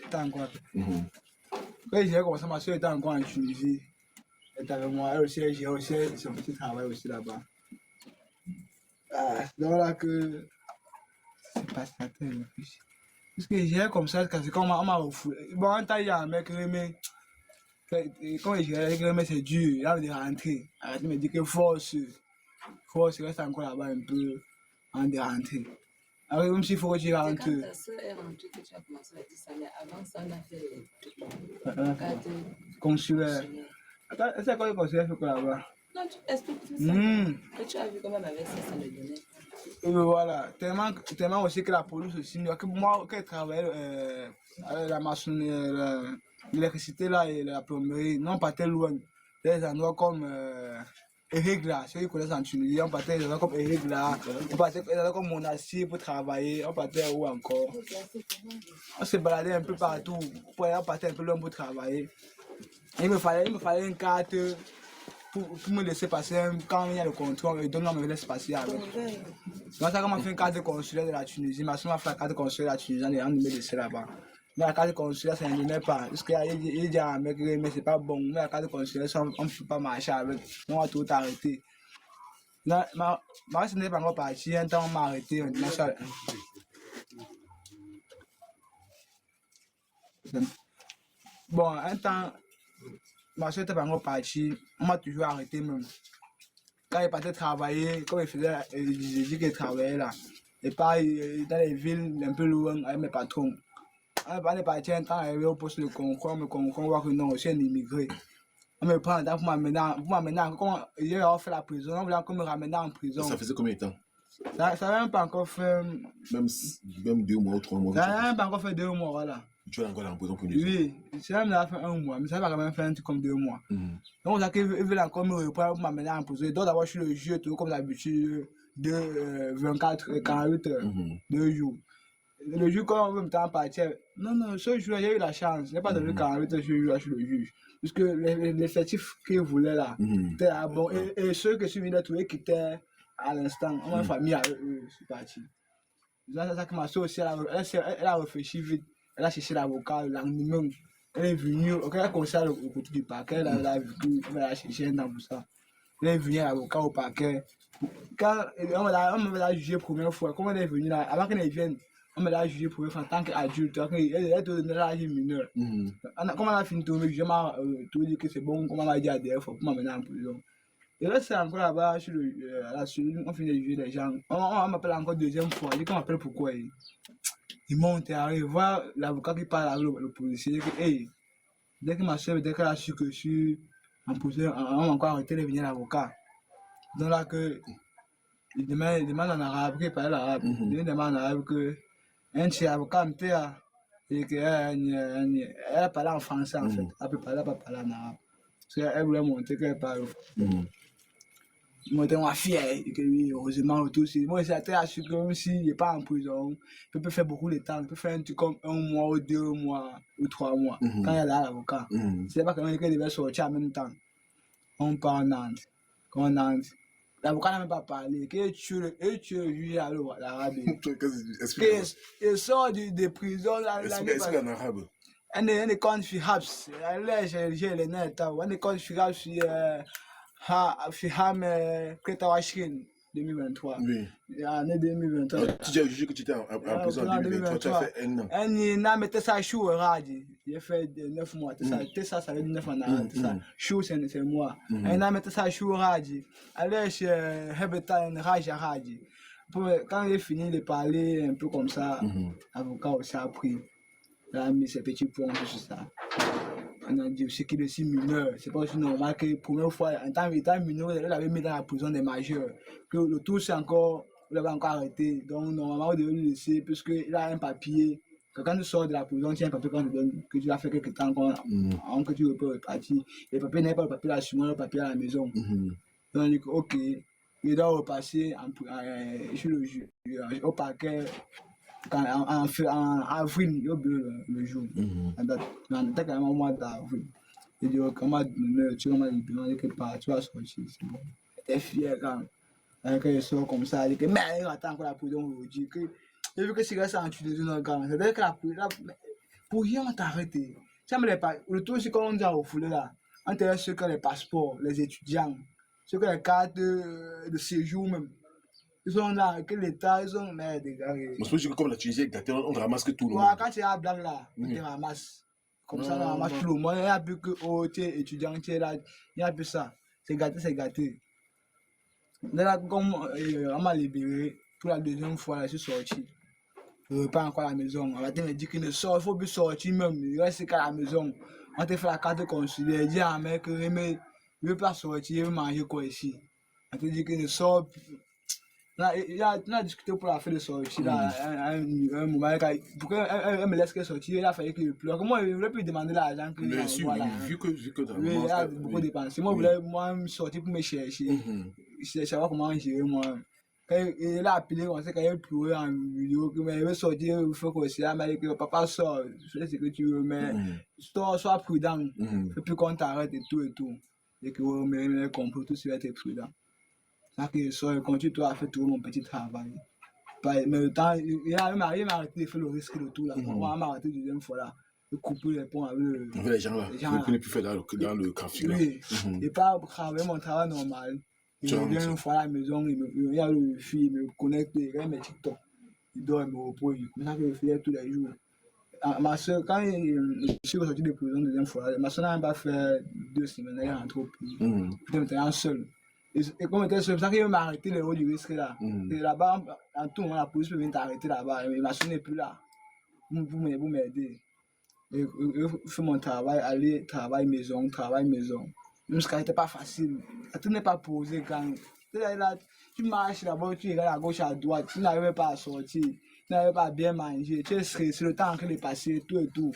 était encore. Quand j'ai commencé, ma soeur était encore en Tunisie. Elle était avec moi. Elle aussi, j'ai aussi son petit travail aussi là-bas. Donc là que c'est pas ça très réfléchi. Parce que j'ai comme ça, c'est comme on m'a refoulé. Bon, un temps, il y a un mec qui remet. Quand il remet, c'est dur. Il a de rentrer. Il me dit que force reste encore là-bas un peu en de rentrer. Alors, même s'il faut que tu rentres. C'est quand ta soeur est rentrée que tu as commencé à dire ça, mais avant ça, on a fait les cartes consulaires. Attends, c'est quoi le consulaire fait quoi là-bas? Non, tu expliques tout ça. Que tu as vu comment avec ça le donnait. Voilà, tellement aussi que la police aussi, que moi, quand je travaillais avec la maçonnerie, l'électricité là et la plomberie, non pas très loin, des endroits comme Eric là, ceux qui connaissent en Tunisie, on partait des endroits comme Eric là, on partait des endroits comme Monastir pour travailler, on partait où encore? On se baladait un peu partout, on partait un peu loin pour travailler. Il me fallait une carte pour me laisser passer quand il y a le contrôle, et donc on me laisse passer avec. Donc ça, quand on m'a fait une carte consulaire de la Tunisie, ma soeur m'a fait la carte consulaire de la Tunisie, on me laissait là-bas. Mais la carte consulaire, ça ne donnait pas. Parce qu'il dit à un mec, mais c'est pas bon. Mais la carte consulaire, on ne peut pas marcher avec. On va tout arrêter. Ma ce n'est pas encore parti. Un temps, on m'a arrêté. Bon, un temps, ma soeur n'était pas encore partie. On m'a toujours arrêté même. Quand il partait travailler, comme il faisait, il disait qu'il travaillait là. Et pas dans les villes un peu loin avec mes patrons. On est parti un temps arrivé au poste de concours, mais concours, on voit que non, c'est un immigré. On me prend un temps pour m'amener, comment j'ai fait la prison, on voulait encore me ramener en prison. Ça faisait combien de temps? Ça n'a même pas encore fait. Même 2 mois ou 3 mois. Ça n'a même pas encore fait 2 mois, voilà. Tu es encore en prison pour 2 mois? Oui, ça même fait 1 mois, mais ça va quand même faire un truc comme 2 mois. Donc, ça qu'ils veulent encore me reprendre pour m'amener en prison. Donc, d'abord, je suis le juge, tout comme d'habitude, de 24 et 48 heures, 2 jours. Le jour quand on veut me temps partir, non, ce jour-là, j'ai eu la chance. Je n'ai pas donné 48 heures, ce jour-là, je suis le juge. Parce que l'effectif qu'ils voulaient là, c'était bon. Et ceux que je suis venu de trouver qui étaient à l'instant, on m'a famille à eux, je suis parti. C'est ça que ma soeur aussi, elle a réfléchi vite. Elle a cherché l'avocat, l'anonyme. Elle est venue, elle a conseillé le côté du parquet, elle a cherché un temps pour ça. Elle est venue à l'avocat au parquet. Quand on me l'a jugé la première fois, comment elle est venue là, avant qu'elle vienne, on me l'a jugé la première fois en tant qu'adulte, elle est de l'âge mineur. Comment elle a fini de me juger, tout dit que c'est bon, comment elle m'a dit à DF pour m'amener en prison. Et là, c'est encore là-bas, à la suite, on finit de juger les gens. On m'appelle encore deuxième fois, je dis qu'on m'appelle pourquoi. Il monte et arrive, voir l'avocat qui parle avec le policier, il dit que, hey, dès que ma soeur, dès qu'elle a su que je suis en prison, on m'a encore arrêté de venir l'avocat. Donc là, il demande en arabe, qu'il parle arabe. Il demande en arabe que un de ses avocats me dit et qu'elle parle en français en fait. Elle peut parler, elle peut parler en arabe. Parce qu'elle voulait montrer qu'elle parle. Moi, j'étais fier et que oui, heureusement, tout aussi. Moi, j'étais assuré que même s'il n'est pas en prison, il peut faire beaucoup de temps. Il peut faire un truc comme 1 mois ou 2 mois ou 3 mois quand il y a là l'avocat. C'est pas quand il devait sortir en même temps. On part en Nantes. Quand on Nantes, l'avocat n'a même pas parlé. Il tue le juge à l'arabe. Il sort de prison. Est-ce qu'en arabe? On est quand je suis haps. J'ai les nets. On est quand je suis haps. في عام 23 2023. Oui. Année 2023. Tu as jugé que tu étais en prison en 2023, tu as fait 1 an. J'ai fait 9 mois. Ça fait 9 mois. Chou, c'est moi. Allez chez Hebetan Raja. Quand il est fini de parler un peu comme ça, l'avocat aussi a pris. Il a mis ses petits points sur ça. On a dit aussi qu'il est aussi mineur. C'est pas aussi normal que la première fois, en tant qu'étant mineur, il avait mis dans la prison des majeurs. Que le tout, c'est encore, il l'avait encore arrêté. Donc, normalement, on devait le laisser, puisqu'il a un papier. Que quand tu sors de la prison, tu as un papier qu'on te donne, que tu as fait quelque temps, que tu peux repartir. Le papier n'est pas le papier là, sur moi, le papier à la maison. Donc, on dit que, ok, il doit repasser sur le juge, au parquet. En avril, le jour, la date quand même au mois d'avril. Il dit, comment tu vas libérer quelque part, tu vas sortir. Il était fier quand il sort comme ça, il dit que, mais il attend que la prison aujourd'hui. Il veut que c'est ça en Tunisie, c'est-à-dire que Pour rien, on t'a arrêté. Le tout, c'est quand on dit au foulé là. On t'a ceux qui ont les passeports, les étudiants, ceux qui ont les cartes de séjour même. Ils sont là, que l'État, ils ont mais des gars. Mais je pense que comme la Tunisie, on ramasse que tout le Ouais, monde. quand tu es à blague là, on te ramasse. Comme ça, on ramasse tout le monde. Il n'y a plus que tu es étudiant, tu es là. Il n'y a plus ça. C'est gâté, c'est gâté. Là, comme on m'a libéré, pour la deuxième fois, là, je suis sorti. Je repars encore à la maison. On va te dire qu'il ne sort, il faut plus sortir même. Il reste qu'à la maison. On te fait la carte consulaire. Il dit à un mec, il ne veut pas sortir, il veut manger quoi ici. On te dit qu'il ne sort. Il a discuté pour la fin de sortie là, un moment. Pour qu'elle me laisse sortir, il a fallu qu'il pleure. Comment il ne voulait plus demander l'argent que Bien sûr, vu que oui, il a beaucoup dépensé. Moi, je voulais me sortir pour me chercher. Je savais comment gérer moi. Quand il a appelé, on sait qu'il a pleuré en vidéo, mais il veut sortir, il faut qu'on s'y aille, mais que papa sort, je sais ce que tu veux, mais sois prudent, fais plus qu'on t'arrête et tout. Et que vous me compris, tout ça va être prudent. Ça que je continue toi à faire tout mon petit travail. Mais le temps, il m'a arrêté de faire le risque de tout là. On m'a arrêté la deuxième fois là. De couper les ponts avec les gens là. Je ne plus faire dans le café là. Oui, et pas travailler mon travail normal. Il revient une fois à la maison, il y a le wifi, il me connecte, il regarde mes TikTok. Il dort, il me repose. C'est ça que je fais tous les jours. Ma soeur, quand je suis sorti de prison la deuxième fois, ma soeur n'a pas fait 2 semaines, elle est rentrée au pays. J'étais maintenant seul. Et comme j'étais seul, c'est ça qu'il m'a arrêté le haut du risque là. Et là-bas, en tout moment, la police peut venir t'arrêter là-bas. Mais ma soeur n'est plus là. Vous m'aider. Et je fais mon travail, aller, travail, maison. Même ce qui n'était pas facile. Tout n'est pas posé quand. Tu marches là-bas, tu regardes à gauche, à droite, tu n'arrives pas à sortir, tu n'arrives pas à bien manger, tu es stressé, le temps que de passer, tout et tout.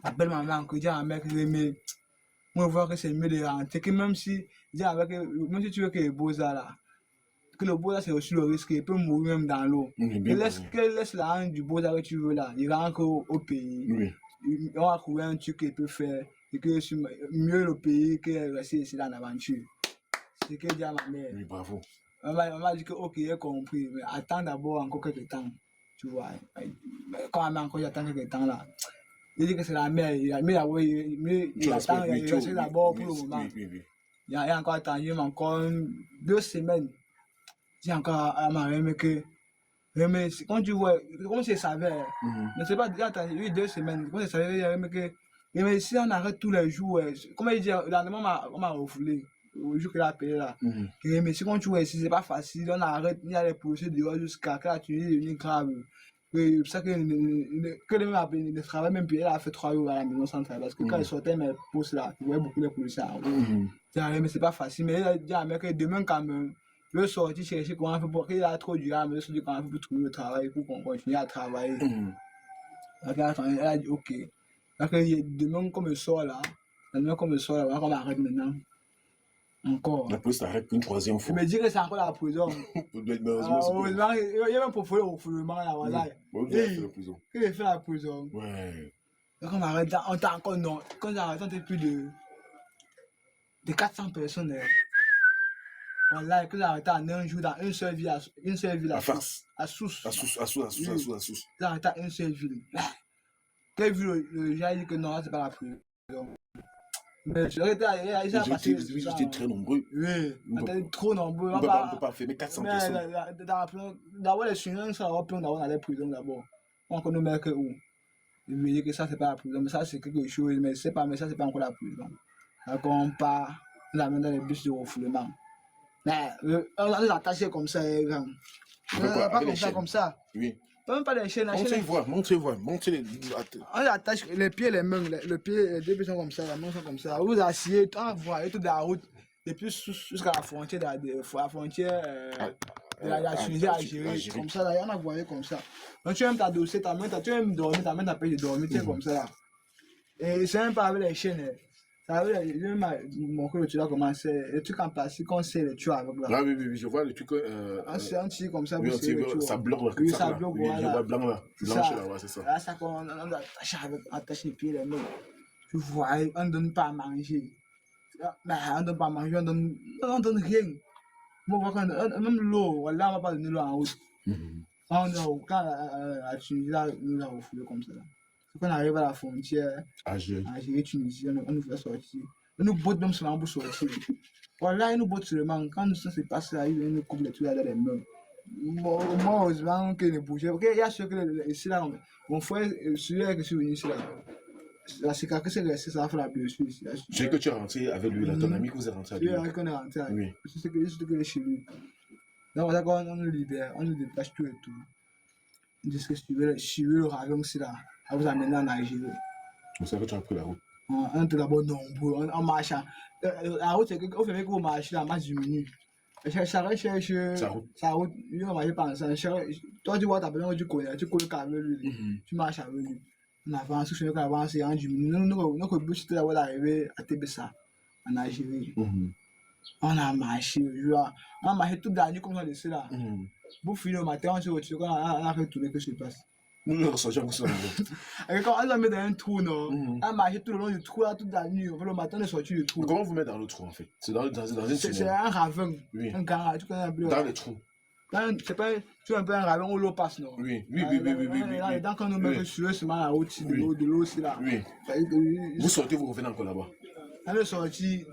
Appelle ma mère, que dis à un mec, mais moi je vois que c'est mieux de rentrer, que même si tu veux que le beau-arts là, que le beau-arts c'est aussi le risque, il peut mourir même dans l'eau. Laisse l'argent du beau-arts que tu veux là, il rentre au pays. On va trouver un truc qu'il peut faire, et que c'est mieux le pays que rester ici dans l'aventure. C'est ce que dit à ma mère. Oui, bravo. On m'a dit que ok, j'ai compris, mais attends d'abord encore quelques temps. Tu vois, quand même encore j'attends quelques temps là. Il dit que c'est la mère, il attend, il reste d'abord pour le moment. Il y a encore attendu, encore 2 semaines. J'ai encore à ma mère que. Mais quand tu vois, comment c'est savait, mais c'est pas déjà attendu 2 semaines, comment c'est savait, mais si on arrête tous les jours, comment il dit, le lendemain on m'a refoulé. Au jour qu'il a payé là. Mais si quand tu vois ici, c'est pas facile, on arrête, il y a les procès dehors jusqu'à quand tu es devenu grave. C'est pour ça que le travail, même puis elle a fait 3 jours à la maison sans travail. Parce que quand il sortait mes postes là, tu voyais beaucoup de policiers en haut. Mais c'est pas facile. Mais il a dit à mec que demain quand même, je vais sortir chercher comment on fait pour qu'il a trop du rame, je vais sortir comment on fait pour trouver le travail, pour qu'on continue à travailler. Elle a dit ok. Demain comme je sors là, on arrête maintenant. Encore. La police t'arrête une 3e fois. Je me dis que c'est encore la prison. Heureusement, il y a même pour faire le refoulement là, voilà. Il fait la prison. Ouais. Donc on arrête, on t'a encore non. Quand on arrête, on était plus de 400 personnes. Voilà, que j'arrête en un jour dans une seule ville. À Farce. À Sousse. À Sousse. J'arrête en une seule ville. Quelle ville le gars dit que non, c'est pas la prison. Mais j'étais très nombreux. Oui, on était trop nombreux. On ne peut pas faire, mais 400 personnes. D'abord, les Chinois, ça va plein d'avoir dans les prisons d'abord. On connaît même que où. Je me dis que ça, c'est pas la prison, mais ça, c'est quelque chose, mais ça, c'est pas encore la prison. Donc, on part, on l'amène dans les bus de refoulement. Mais on les attache comme ça, pas comme ça. Oui. Même pas les chaînes. Montrez-moi. On attache les pieds, les mains, les pieds, les 2 pieds sont comme ça, les mains sont comme ça. Vous asseyez, on voit toute la route, depuis jusqu'à la frontière de la Tunisie à Algérie. Comme ça, là, on a voyé comme ça. Donc tu aimes ta dossier, tu aimes dormir, ta main t'appelle de dormir, tu es comme ça là. Et c'est même pas avec les chaînes. Ça veut dire, mon cours, tu as commencé, les trucs en plastique, on sait les tuer avec là. Ah oui, je vois les trucs. C'est un petit comme ça, ça bloque là. Oui, ça bloque, voilà. Je vois blanc là. Blanche là, c'est ça. Là, ça qu'on attache les pieds, les mains. Tu vois, on ne donne pas à manger. Mais on ne donne pas à manger, on donne rien. Même l'eau, voilà, on ne va pas donner l'eau en route. Quand la Tunisie, là, nous a refoulé comme ça. Quand on arrive à la frontière, Algérie. Algérie, Tunisie, on nous fait sortir. On nous botte même seulement pour sortir. Voilà, ils nous bottent seulement. Quand ça se passe là, ils nous coupent les trucs dans les mains. Moi, heureusement qu'il ne bougeait. Ok, il y a ceux que ici là, mon frère, celui-là qui est venu ici là, la cicatrice est restée, ça a fait la blessure ici. C'est que tu es rentré avec lui, là, ton ami que vous êtes rentré avec Lui, lui. avec on est rentré. Oui. C'est ce que chez lui. Donc, voilà, quand on nous libère, on nous détache tout et tout. On dit que suivez le rayon ici là, à vous amener en Algérie. C'est ça que tu as pris la route. On était d'abord nombreux, on marche. La route, c'est qu'on fait que vous marchez, la marche diminue. Chacun cherche sa route, lui on marche pas ensemble. Toi tu vois ta personne que tu connais avec lui, tu marches avec lui. On avance, je qu'on avance, on diminue. Notre but c'était d'arriver à Tébessa, en Algérie. On a marché, on a marché toute la nuit comme ça de cela. Pour finir au matin, on se retrouve, on a retourné, que se passe. Nous nous ressortions pour ça. Quand on l'a mis dans un trou, non, on a marché tout le long du trou là, toute la nuit. Le matin, on est sorti du trou. Comment vous mettez dans le trou en fait? C'est dans une C'est tunnel. un ravin, Oui. un garage, tu connais un peu. Dans les trous. C'est pas un peu un ravin où l'eau passe, non? Oui. Dans quand on met sur le ciment, la route, de l'eau, c'est là. Oui. Vous sortez, vous revenez encore là-bas. On est sorti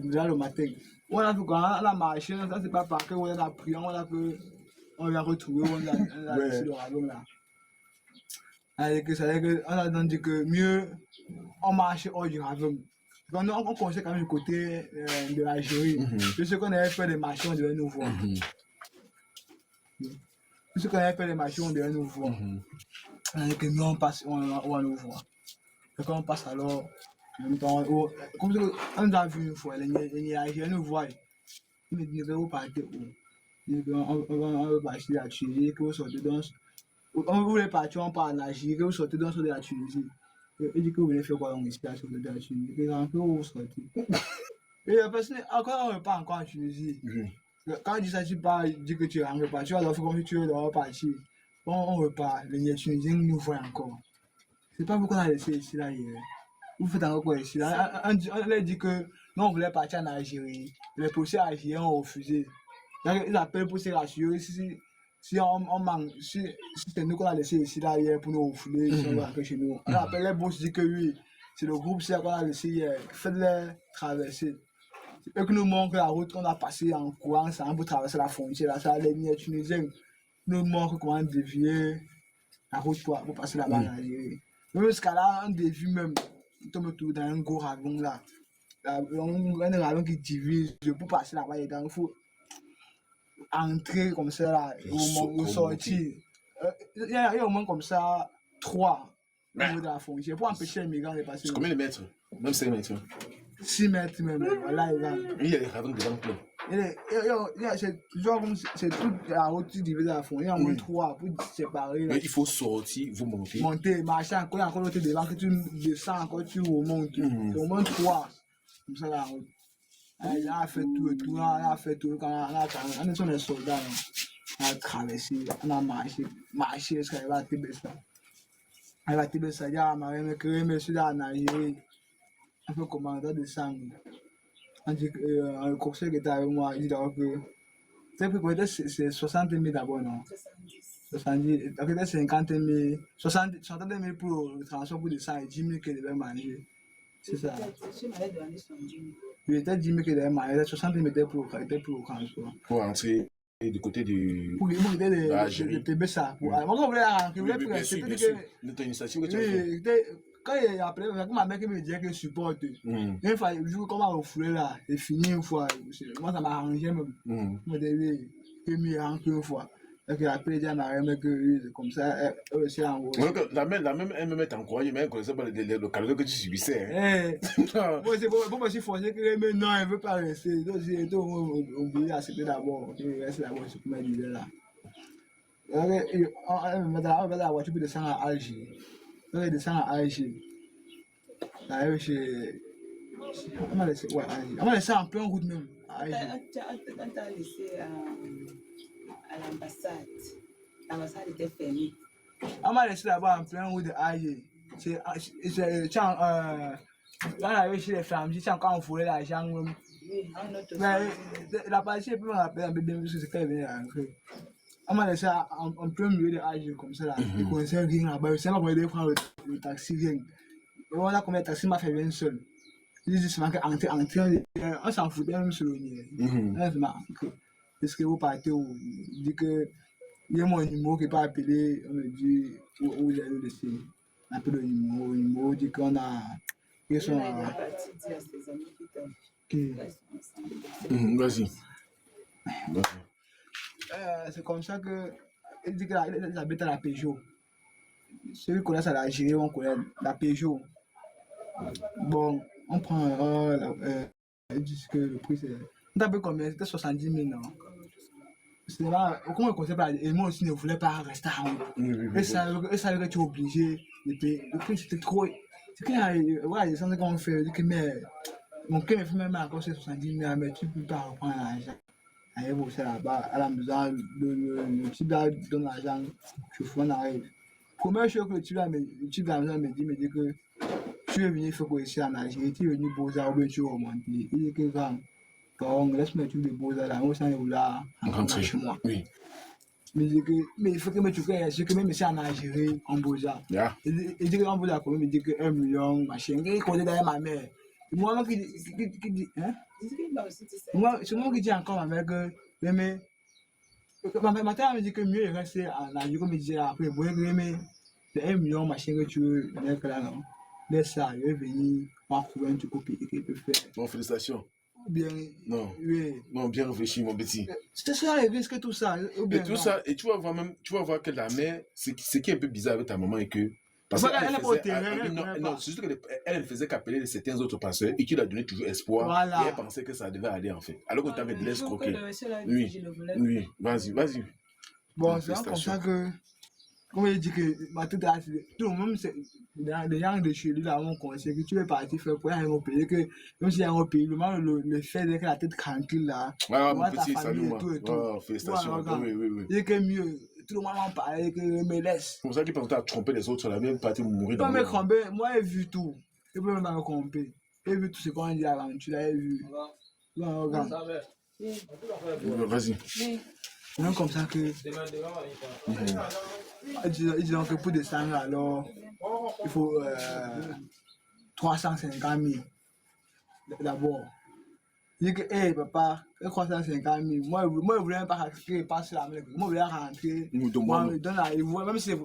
là le matin. On a marché, ça c'est pas parce qu'on a pris, on l'a retrouvé, on l'a laissé le ravin là. On a dit que mieux on marche hors du ravin. On conseille quand même du côté de l'Algérie. Ce qu'on avait fait des marchés, on devait nous voir. Ce qu'on avait fait des marchés, on devait nous voir. On a dit que nous on passe, on va nous voir. Et quand on passe alors, comme on nous a vu une fois, les Algériens nous voient. Ils me disent que vous partez où? On veut partir à la Tunisie, que vous sortez dans. On voulait partir, on part en Algérie, que vous sortez dans de la Tunisie. Il dit que vous voulez faire quoi ici à la Tunisie? Que vous sortez. Et parce que encore on ne pas encore en Tunisie. Quand tu dis ça, tu parles, tu dis que tu rentres pas. Tu vas leur faire comme si tu veux leur partir. On repart. Les Tunisiens nous voient encore. C'est pas pourquoi on a laissé ici là hier. Vous faites encore quoi ici là? On leur dit que non, on voulait partir en Algérie. Les policiers algériens ont refusé. Ils appellent les policiers algériens. Si on manque, si c'est nous qu'on a laissé ici là hier pour nous refouler, si on va rentrer chez nous. On appelle les boss, dit que oui, c'est le groupe qu'on a laissé hier. Faites-les traverser. C'est eux qui nous montrent la route qu'on a passée en courant, ça pour traverser la frontière. Là, ça les Tunisiens nous montrent comment dévier la route pour passer là-bas en Algérie. Même jusqu'à là, on dévie même. On tombe tout dans un gros ravin là. Un ravin qui divise pour passer là-bas. Il faut entrer comme ça là, ou sortir. Il y a au moins comme ça 3 au niveau de la frontière pour empêcher les migrants de passer. C'est combien de mètres? Même 5 mètres. 6 mètres même. Voilà, il y a des ravins dedans plein. C'est toute la route qui divise la frontière. Il y a au moins 3 pour séparer. Mais il faut sortir, vous montez. Monter, marcher encore, il y a encore l'autre devant que tu descends encore, tu remontes. C'est au moins 3. Comme ça la route. On a fait tout et tout, on a fait tout. On est sur les soldats. On a traversé, on a marché jusqu'à arriver à Tébessa. Arrivé à Tébessa, il y a un marin qui est monsieur en Algérie. On fait commandant de sang. On dit que le conseil qui était avec moi, il dit d'abord que c'est 60 000 d'abord, non? 70. Après, 50 000, 60 000 pour le transport pour descendre et 10 000 qu'il devait manger. C'est ça. Il était 10 000 qu'il devait manger, 60 000 était pour le transport. Pour entrer du côté du. Pour quitter de Tébessa. Moi, on voulait rentrer. Bien sûr. Notre initiative que tu as fait. Quand il a appelé, ma mère qui me disait que je supporte. Une fois, je joue comment refouler là, c'est fini une fois. Moi, ça m'a arrangé même. Je me disais, que mieux rentrer une fois. Donc, il a appelé déjà ma mère que comme ça, elle aussi en gros. La même, elle me met en croyant, mais elle ne connaissait pas le calvaire que tu subissais. Moi, c'est pour moi, je suis forcé que maintenant, elle ne veut pas rester. Donc, j'ai oublié d'accepter d'abord. Il reste d'abord, c'est pour me dire là. Elle me met dans la voiture pour descendre à Alger. Quand elle descend à Alger, elle m'a laissé en plein route même. On t'a laissé à l'ambassade. L'ambassade était fermée. On m'a laissé là-bas en plein route de Alger. On arrive chez les femmes, j'ai encore enfouré l'argent. Mais la partie peut me rappeler un peu bien parce que c'est quand elle venait rentrer. On m'a laissé en plein milieu de Alger comme ça là. Il connaissait rien là-bas. C'est là qu'on m'a dit prendre le le taxi vient. On a combien de taxis m'a fait venir seul. Il dit seulement qu'entrer, on s'en fout même sur le nid. Est-ce que vous partez où? Il dit que il y a mon numéro qui n'est pas appelé, on me dit où il est le laisser. On appelle le numéro dit qu'on a. Ils sont. Vas-y. C'est comme ça que. Il dit qu'il habite à la Peugeot. Ceux qui connaissent à la Gérée, on connaît la Peugeot. Bon, on prend. Ils disent que le prix c'est. On t'a payé combien? C'était 70 000, non? C'est là, comment on conseille pas? Et moi aussi ne voulais pas rester à Hong. Et ça que tu es obligé de payer. Le prix c'était trop. C'est que, ouais, les centres qu'on fait, mais mon cœur me fait même encore 70 000, mais tu ne peux pas reprendre l'argent. Allez, vous c'est là-bas, à la maison, le type là donne l'argent, chauffeur n'arrive. Première chose que le type là de la maison me dit que tu es venu faire quoi ici en Algérie, tu es venu poser à Oubé, tu es remonté. Il dit que quand laisse-moi tu me poser là, on s'en est où là, Rentrez chez moi. Oui. Mais il faut que tu connaisses, que même ici en Algérie, en Boza. Il dit que en Boza, il dit que 1 million, machin, il connaît d'ailleurs ma mère. Moi, qui dit, hein? Moi, c'est moi qui dis encore à ma mère que, mais, ma tante me dit que mieux est rester en Algérie, comme il disait après, mais, c'est 1 million, machin, que tu veux, là, non? Laisse ça, il est venu, on va trouver un truc qu'il peut faire. Bon, félicitations. Bien, non. Oui. Non, bien réfléchi, mon petit. C'était ça les risques, tout ça. Et tout ça, et tu vas voir que la mère, ce qui est un peu bizarre avec ta maman est que. Parce non, c'est juste qu'elle ne faisait qu'appeler certains autres pasteurs et qui lui a donné toujours espoir. Voilà. Et elle pensait que ça devait aller en fait. Alors que tu avais de l'escroquer. Oui, vas-y. Bon, c'est comme ça que. Comme il dit que tout le monde, les gens de chez lui là, on conseille que tu es parti faire pour aller au pays, que même si il y a un pays, le fait que la tête tranquille là, mon petit, salut moi. Félicitations. Oui. Il est que mieux, tout le monde en parle, que me laisse. C'est pour ça qu'il pense à tromper les autres sur la même partie, mourir dans le monde. Moi, j'ai vu tout. Je peux même pas me tromper. J'ai vu tout ce qu'on dit avant, tu l'as vu. Vas-y. Non, comme ça que. Disons que pour descendre, alors, il faut 350 000 d'abord. Il dit que, hé, papa, 350 000. Moi, je voulais même pas rentrer, passer la main. Moi, je voulais rentrer. Moi, je donne la. Même si c'est.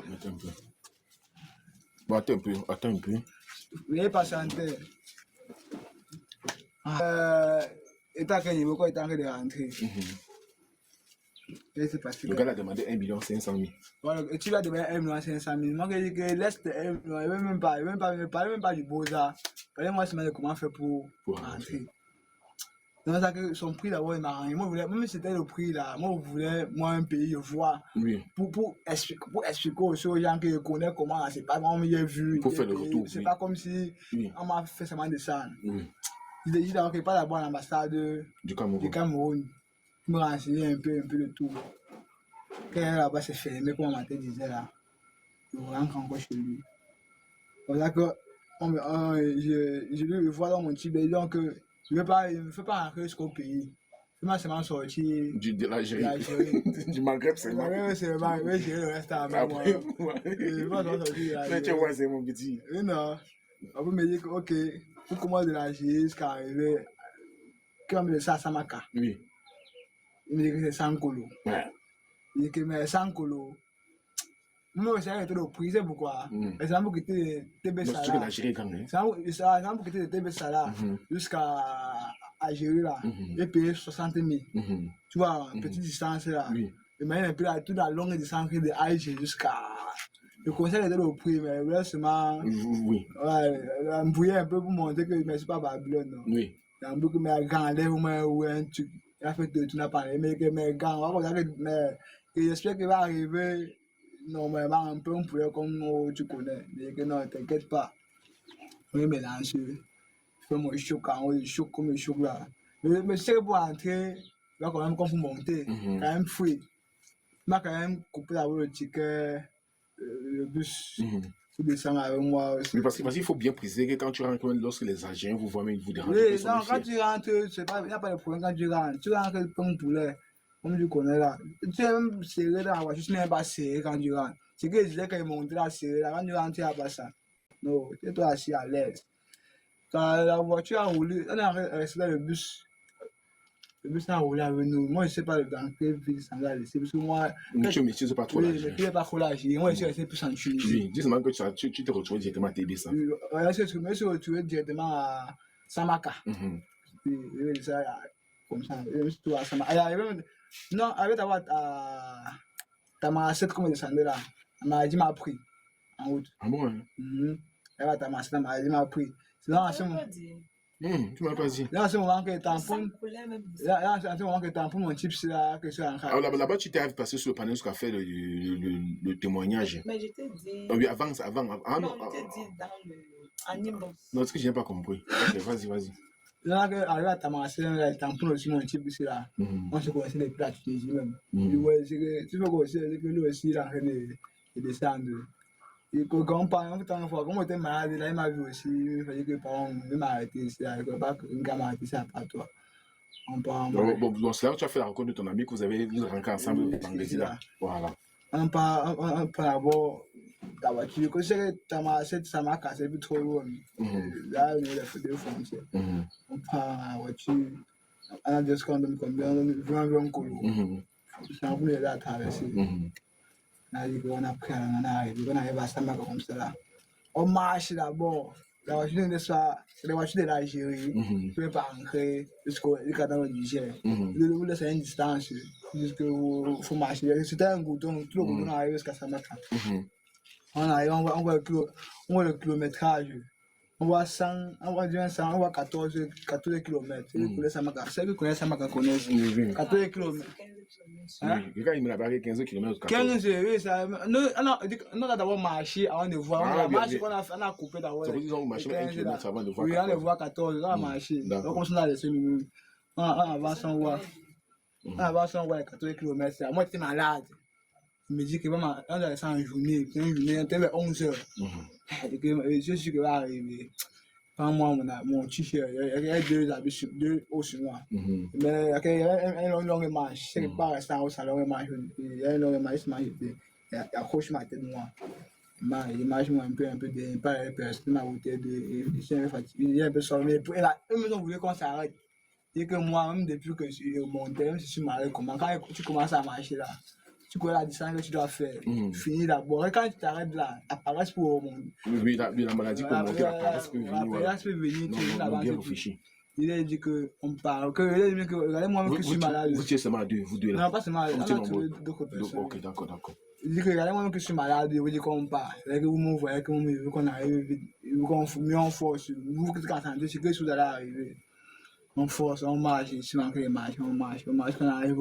Attends un peu. Veuillez patienter. Et t'as qu'un niveau, il t'a de rentrer. Le gars a demandé 1 500 000. Voilà, tu vas demander 1 500 000. Moi, je dis que laisse 1 million, il ne veut même pas du Beaux-Arts. Parlez-moi seulement de comment faire pour rentrer. Donc, ça que son prix d'abord, il m'a arrangé. Moi, même si c'était le prix là, moi, je voulais, un pays, je vois. Oui. Pour expliquer aux gens que je connais comment, c'est pas comme j'ai vu. Pour faire le retour. C'est pas comme si on m'a fait seulement descendre. Oui. Il dit d'abord qu'il n'est pas d'abord à l'ambassade du Cameroun. Je me renseignais un peu de tout. Quand là-bas c'est fermé, comme ma tête disait là, je rentre encore chez lui. C'est ça que je lui vois dans mon petit bébé, donc je ne veux pas rentrer jusqu'au pays. Je vais seulement sortir de l'Algérie. Du Maghreb, c'est le Maghreb. C'est le Maghreb, j'ai le reste à moi. Je vais sortir. Mais tu vois, c'est mon petit. Non. On peut me dire que, ok, pour commencer de l'Algérie jusqu'à arriver, comme le Samaka. Oui. Il me dit que c'est 100 colos. Ouais. Il dit que mais 100 colos. Moi, c'est le prix, c'est pourquoi. C'est un peu quitter TB Sala. C'est l'Algérie quand même. C'est un peu quitter TB Sala jusqu'à Algérie là. Et payer 60 000. Tu vois, petite distance là. Oui. Et maintenant, un peu toute la longue distance de Alger jusqu'à. Le conseil était le prix, mais vraiment. Oui. Ouais, on bouillait un peu pour montrer que je ne suis pas Babylone. Non. Oui. Il y a un peu que mes grands lèvres ou un truc. Il a fait de tout n'a pas mais que mes grands, j'espère qu'il va arriver normalement un peu comme tu connais. Mais que non, t'inquiète pas. Oui, mélange. Fais-moi choc comme le choc là. Mais c'est pour entrer, il va quand même comme pour monter. Quand même fouille. Il m'a quand même coupé le ticket, le bus. Descendre avec moi aussi. Mais parce qu'il faut bien préciser que quand tu rentres, lorsque les Algériens vous voient, ils vous dérangent. Oui, non, quand tu rentres, il n'y a pas de problème quand tu rentres comme poulet, comme tu connais là. Tu es même serré dans la voiture, tu n'es pas serré quand tu rentres. C'est que je disais qu'ils montaient là serré là, quand tu rentres, il n'y a pas ça. Non, tu es toi assis à l'aise. Quand la voiture a roulé, on est resté dans le bus. Le bus a roulé avec nous. Moi, je ne sais pas dans quelle ville ça va laisser. Parce que moi. Monsieur, c'est pas trop là. l'âge. Oui, mais pas trop l'âge. Moi, je suis resté plus en Tunisie. Oui, dis-moi que tu te retrouves directement à TB, ça. Je me suis retrouvé directement à Samaka. Oui, ça, comme ça. Je me suis retrouvé à Samaka. Non, avec ta Tamaracet, comme il descendait là. La maladie m'a pris en route. Ah bon, hein? La maladie m'a pris. Sinon, à ce moment. Tu m'as pas dit. Là, à ce moment que tampon. Là, à ce moment que tampon, mon type, c'est là que c'est en train. Alors là-bas, tu t'es passé sur le panel jusqu'à faire le témoignage. Mais je t'ai dit. Oui, avant. Ah non, je t'ai dit dans le. Animaux. Non, c'est que je n'ai pas compris. Ok, vas-y. Là, arrivé à Tamaracet, le tampon aussi, mon type, c'est là. On se connaissait depuis la Tunisie même. Tu peux aussi, c'est que lui aussi, il est en train de descendre. Et quand on parle, comme on était malade, là, il m'a vu aussi, il fallait que les parents m'arrêtent ici, pas qu'une gamme arrêtée, c'est pas toi. On parle. Bon, c'est là où tu as fait la rencontre de ton ami que vous avez rencontré ensemble dans les là. Voilà. On parle d'abord la voiture. Quand c'est que Tamaracet, ça m'a cassé plus trop loin. Là, il y a les deux frontières. On prend la voiture, on a des secondes comme bien, on veut un colo. C'est un peu de la traversée. On a pris, on arrive à Samaka comme ça là. On marche d'abord. La voiture de l'Algérie. Tu ne peux pas rentrer jusqu'au cadre du Niger. Vous laissez une distance jusqu'au faut marcher. C'était un goudron, tout le goudron arrive jusqu'à Samaka. On arrive, on voit le kilométrage. On voit 14 km. Ceux qui connaissent Samaka connaissent. 14 km. Hein? Quand il me l'a parlé 15 km. 15 oui, ça. Non, on a d'abord marché avant de voir. On a marché, on a coupé d'abord. Ça veut dire qu'on marche 1 km avant de voir. Oui, on a voir 14, on a marché. Donc, on a laissé nous. On avance, on voit. On avance, on voit 14 km. Moi, j'étais malade. Il me dit que on a laissé en journée. Une journée, on était vers 11 heures. Je suis que va arriver. Moi, mon t-shirt, il y a deux hauts sur moi. Mais il y a une longue marche. Je ne sais pas rester en haut, c'est une longue marche. Il y a une longue marche, il accroche ma tête de moi. Il marche un peu de pas les personnes, ma route je suis un peu fatigué. Il est un peu sorti. Et là, eux voulaient qu'on s'arrête. Et que moi, même depuis que je suis monté, même si je suis malade, quand tu commences à marcher là, tu connais la distance que tu dois faire. Finir d'abord. Et quand tu t'arrêtes là, l'apparence pour au monde. Oui, la maladie peut monter, l'apparence peut venir. L'apparence peut venir, tu as bien réfléchi. Il a dit qu'on parle, regardez-moi que je suis malade. Vous étiez seulement deux, vous deux là? Non, pas seulement, on a trouvé d'autres personnes. Ok, d'accord. Il dit que regardez-moi que je suis malade, il veut dire qu'on parle. C'est que vous me voyez, que vous me voyez qu'on arrive vite, qu'on met en force. Vous qui êtes en train de dire que vous allez arriver. On force, on marche, si on marche, on arrive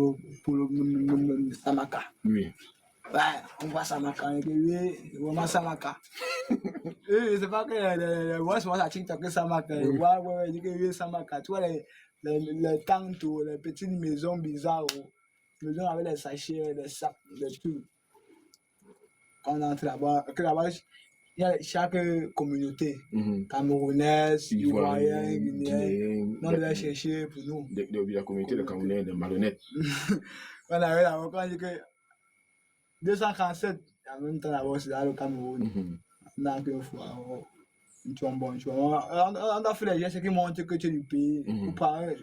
pour le Samaka. Oui. Ouais, on voit Samaka, oui, on voit Samaka. C'est pas que les voix sont à TikTok que Samaka. Ouais, il dit que oui, Samaka. Tu vois les tentes, les petites maisons bizarres, les maisons avec les sachets, les sacs, les tout. On entre là-bas, il y a chaque communauté, camerounaise, ivoirienne, guinéenne, on devait chercher pour nous. La communauté de Camerounais, de malhonnêtes. On arrive là-bas, quand on dit que 247, en même temps là-bas, c'est là le Cameroun. Donc, une fois, on a fait les gestes qui montrent que tu es du pays. Parce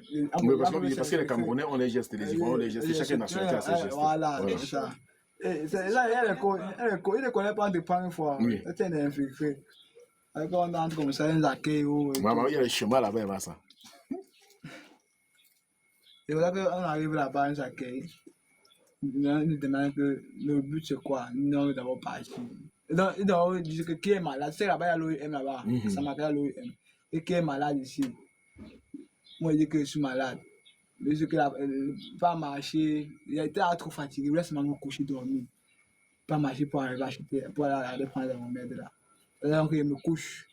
que les Camerounais ont les gestes, les Ivoiriens ont les gestes, chaque nationalité a ses gestes. Voilà, c'est ça. Et là, il ne connaît pas de prendre une fois. C'est un infiltré. Quand on entre comme ça, il accueille. Maman, il y a le chemin là-bas, il va ça. Et voilà qu'on arrive là-bas, il accueille. Il nous demande que le but c'est quoi? Nous avons d'abord parti. Donc, il doit dire que qui est malade. C'est là-bas, il y a l'OIM là-bas. Ça m'appelle l'OIM. Et qui est malade ici? Moi, je dis que je suis malade. Je dis que pas marcher. Il a été trop fatigué. Il laisse me coucher dormir. Pas marcher pour arriver à acheter, pour aller prendre mon remède là. Donc, il me couche.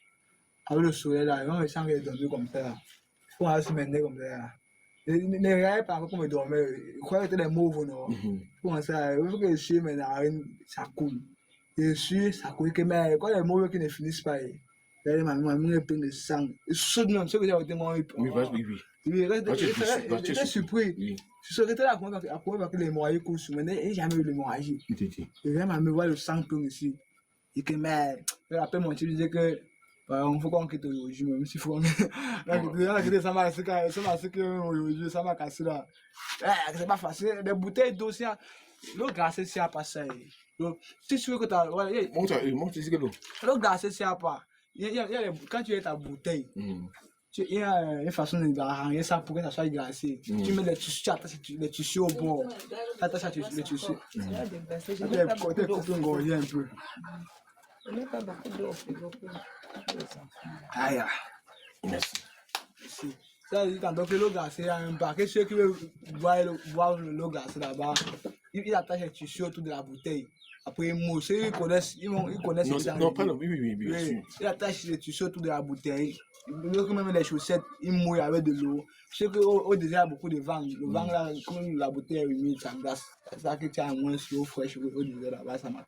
Avec le soleil là, on me sent qu'il dormir comme ça. Il faut aller se mener comme ça. Ne regardez pas comme il dormait. Il croyait que c'était des mauves, non? Pour ça, il faut que je suis maintenant, ça coule. Je suis, ça coule. Mais quand les mauves qui ne finissent pas, regardez ma main est pleine de sang. Et saute même, ce que j'ai été mort. Oui. Il était surpris. Je serais là parce que les hémorragies coulent sur moi. Il n'y a jamais eu l'hémorragie. Et vraiment, me voir le sang plein ici. Et que, mais, après mon type disait que On faut qu'on quitte aujourd'hui, même s'il faut. On a quitté ça m'a cassé là. C'est pas facile. Des bouteilles d'eau, l'eau glacée, c'est pas ça. Donc, si tu veux que tu as. Montre ici que l'eau. L'eau glacée, c'est pas. Quand tu as ta bouteille, il y a une façon d'arranger ça pour que ça soit glacé. Tu mets les tissus, tu attaches les tissus au bord. Tu attaches les tissus. Tu coupes un gorgé un peu. On n'a pas beaucoup d'eau au frigo pour les enfants. Aïe. Merci. Ça dit quand donc l'eau glacée, il y a un paquet. Ceux qui veulent boire l'eau glacée là-bas, ils attachent les tissus autour de la bouteille. Après, ils connaissent. Non, pas non, oui, bien sûr. Ils attachent les tissus autour de la bouteille. Même les chaussettes, ils mouillent avec de l'eau. Je sais qu'au désert, il y a beaucoup de vent. Le vent là, comme la bouteille est humide, ça glace. C'est ça que tu as moins d'eau fraîche au désert là-bas, ça m'a.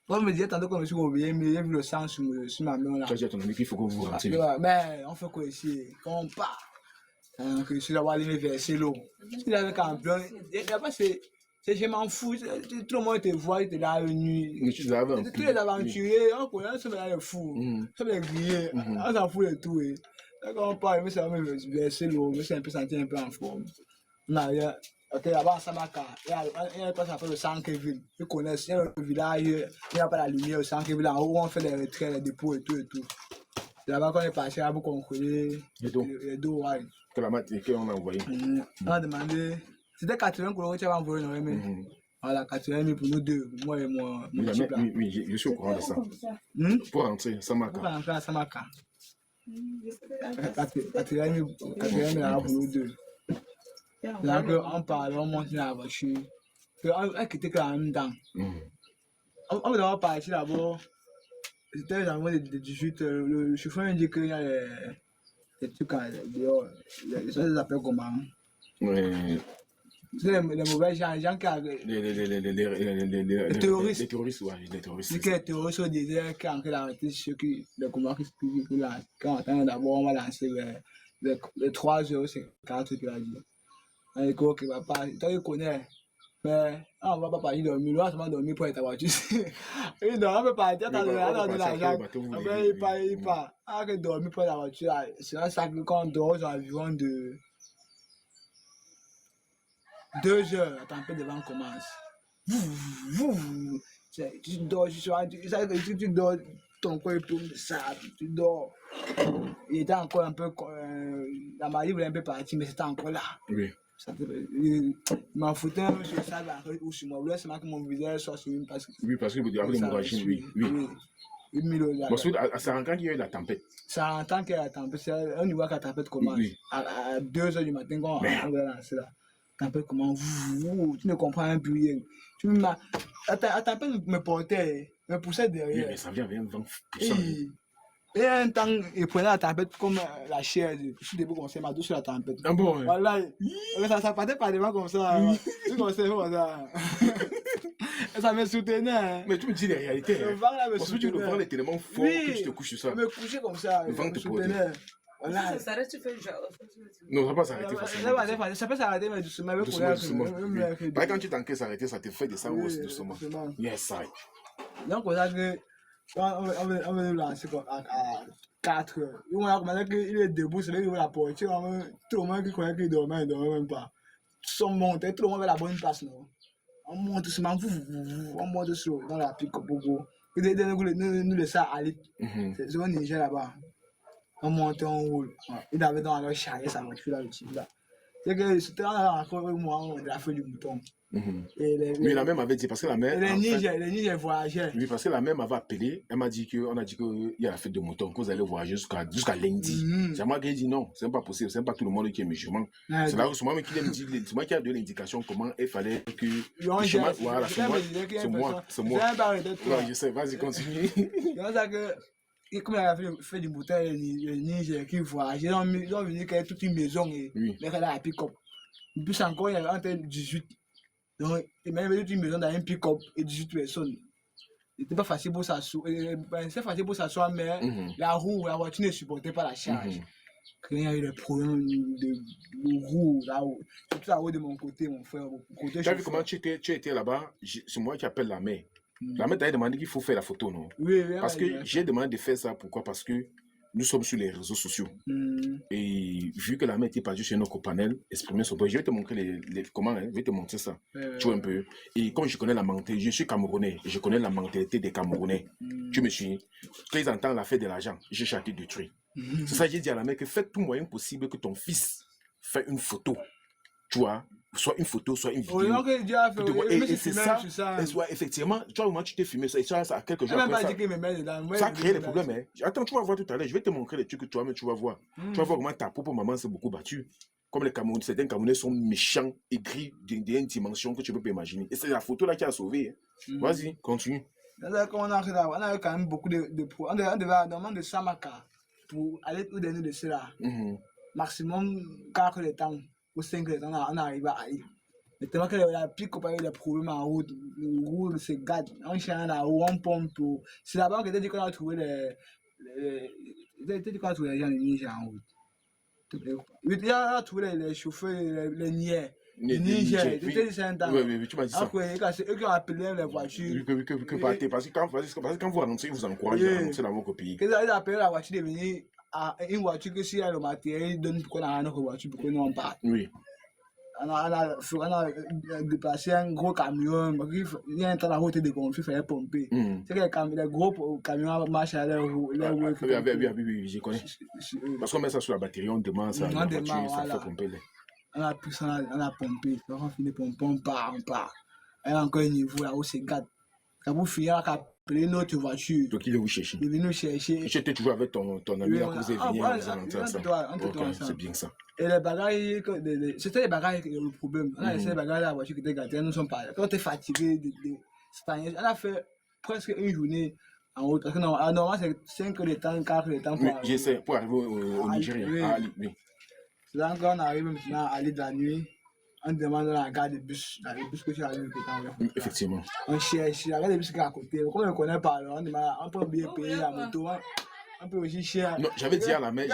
Moi, je me disais tantôt quand je me suis réveillé, mais j'ai vu le sang sur ma main là. Tu as dit à ton ami qu'il faut que vous vous rentrez. Mais on fait quoi ici? Quand on part, je suis là-bas aller verser l'eau. Il avait campion. Je m'en fous. Tout le monde te voit, il te l'a nuit. Tous les aventuriers, on connaît, on se met les fous. On se met grillés, on s'en fout de tout. Quand on part, ça va me verser l'eau, je me suis un peu senti un peu en forme. Ok, là-bas à Samaka, il y a un place appelé le Sankeville. Ils connaissent, il y a le village, il n'y a pas la lumière au Sankeville, en haut on fait les retraits, les dépôts et tout. C'est là-bas qu'on est passé, là-bas qu'on connaît les dos, ouais. Que la matière qu'on a envoyé. On a demandé, c'était 80 couleurs que tu avais envoyé, non, mais voilà, 80 000 pour nous deux, moi et moi. Oui, je suis au courant de ça. Pour rentrer, Samaka. Pour rentrer à Samaka. 80 000 pour nous deux. Là, on parle, on monte dans la voiture. On quittait quand même dedans. On va d'abord partir là-bas. C'était dans le de 18 heures. Le chauffeur me dit qu'il y a des trucs dehors. Ça les appelle comment? C'est les mauvais gens, les gens qui avaient. Les terroristes. Les terroristes, ouais, les terroristes. C'est que les terroristes au désert qui ont arrêté ceux qui. Les combats qui se publient là. Quand on attend d'abord, on va lancer les 3 heures, c'est 4 heures qu'il a dit. Un écho qui va pas, toi il connaît, mais on va pas partir dormir, on va seulement dormir pour être à voiture. Il dort, on peut partir dans l'argent, après il part, on va dormir pour la voiture, c'est un sac quand on dort aux environs de 2 heures, la tempête de vent commence. Tu dors, tu dors, ton corps est plein de sable, tu dors. Il était encore un peu, la maladie voulait un peu partir, mais c'était encore là. Oui. Il m'a foutu un peu sur ça, ou sur moi. C'est que mon visage soit sur une parce que. Oui, parce que vous avez l'hémorragie, oui. Ça rend quand il y a eu la tempête. Ça rend quand il y a la tempête. On y voit que la tempête commence. À 2 heures du matin, quand on va lancer là. La tempête commence. Tu ne comprends un peu rien. La tempête me portait, me poussait derrière. Oui, mais ça vient avec un vent poussant. Et un temps, il prenait la tempête comme la chair. Je suis debout comme ça, ma douche sur la tempête. Ah bon? Voilà. Ça partait par devant comme ça. Comme ça. Et ça me soutenait. Mais tu me dis la réalité. Le vent là me soutenait. Le vent est tellement fort que tu te couches sur ça. Je me couchais comme ça. Le vent te soutenait. Voilà. Ça s'arrête, tu fais genre. Non, ça va pas s'arrêter facilement. Ça peut s'arrêter, mais doucement. Quand tu t'encaisses s'arrêter, ça te fait descendre aussi doucement. Yes, I. Donc, on a que. On va nous lancer à 4 heures. On a commencé qu'il est debout, c'est lui qui ouvre la porte. Tout le monde qui croyait qu'il dormait, il ne dormait même pas. Tout le monde montait, tout le monde avait la bonne place. Non? On monte doucement, on monte dans la pique au bout. Et nous laissons aller. C'est un Niger là-bas. On monte, on roule. Il avait dans la charrière sa voiture là, le type là. C'est que c'était encore un mois de la feuille du mouton. Mais la même avait dit, parce que la mère. Les Niger voyageaient. Oui, parce que la mère m'avait appelé, elle m'a dit qu'on a dit qu'il y a la fête de mouton, que vous allez voyager jusqu'à lundi. C'est moi qui ai dit non, c'est pas possible, c'est pas tout le monde qui est musulman. C'est là où c'est moi qui a donné l'indication comment il fallait que. Voilà, c'est moi. Non, je sais, vas-y, continue. Comme il a fait du mouton, les Niger qui voyageaient, ils ont venu créer toute une maison et mettre là la pick-up. Plus encore, il y a entre 18. Donc, il m'a mis une maison dans un pick-up et 18 personnes. C'était pas facile pour s'asseoir. C'est facile pour s'asseoir, mais la voiture ne supportait pas la charge. Il y a eu des problèmes de roue, là-haut. Surtout là-haut de mon côté, mon frère. Tu as vu comment tu étais là-bas? C'est moi qui appelle la mère. La mère t'a demandé qu'il faut faire la photo, non? Oui, parce que j'ai demandé de faire ça, pourquoi? Parce que nous sommes sur les réseaux sociaux. Et vu que la mère était partie chez notre panel, exprimer son point, je vais te montrer comment, hein, je vais te montrer ça. Tu vois un peu. Et comme je connais la mentalité, je suis Camerounais, je connais la mentalité des Camerounais. Tu me suis. Quand ils entendent la fête de l'argent, j'ai chaté détruit. C'est ça que j'ai dit à la mère que fais tout moyen possible que ton fils fasse une photo. Tu vois, soit une photo, soit une vidéo. Et c'est ça, et soit effectivement, tu vois, moi tu t'es filmé ça, et ça a quelques jours après ça a créé des problèmes. Hein. Attends, tu vas voir tout à l'heure, je vais te montrer les trucs que toi-même tu vas voir. Tu vas voir comment ta propre maman s'est beaucoup battue. Comme les Camerounais, certains Camerounais sont méchants, aigris d'une dimension que tu peux pas imaginer. Et c'est la photo là qui a sauvé. Hein. Vas-y, continue. On a quand même beaucoup de pro. On demande de Samaka pour aller au dernier de cela. Maximum 4 de temps. Ou 5 ans, on arrive à aller. Mais tellement que la pique comparé les problèmes en route, le route se gâte, on cherche là où on pompe. C'est là-bas que tu as dit qu'on a trouvé les gens de Niger en route. Il a trouvé les chauffeurs, les niais. Niger, tu t'es dit ça un temps. Oui, tu m'as dit ça. Après, c'est eux qui ont appelé les voitures. Parce que quand vous annoncez, vous encouragez à annoncer dans vos copies. Ils ont appelé la voiture de venir à une voiture que s'il y a le matériel, ils donnent pourquoi on a une voiture, pourquoi nous on part. Oui. On a déplacé un gros camion, il y a un temps la route de conflit, il fallait pomper. C'est que les gros camions marchent à l'air. Oui, je connais. Parce qu'on met ça sur la batterie, on demande ça, la voiture, ça fait pomper. On a poussé, on a pompé, on finit de pomper, on part. Il y a encore un niveau là où c'est gâte. Quand vous finissez, on a appelé notre voiture. Donc il est où chercher? Il est venu chercher. Et tu étais toujours avec ton ami là que vous avez venu, c'est bien ça. Et les bagages, c'était les bagages qui étaient le problème. On a laissé les bagages à la voiture qui était gâtée, nous sommes pas. Quand on était fatigué, on a fait presque une journée en route. Parce que normalement, c'est 5 heures de temps, 4 heures de temps pour arriver. J'essaie pour arriver au Nigeria. C'est là qu'on arrive maintenant à l'île de la nuit. On demande la gare de bus, le bus que tu as vu. Effectivement. On cherche la gare de bus qui est à côté. Comme on ne connaît pas, on demande, on peut bien payer la moto. On peut aussi cher. Non, j'avais dit à la mère.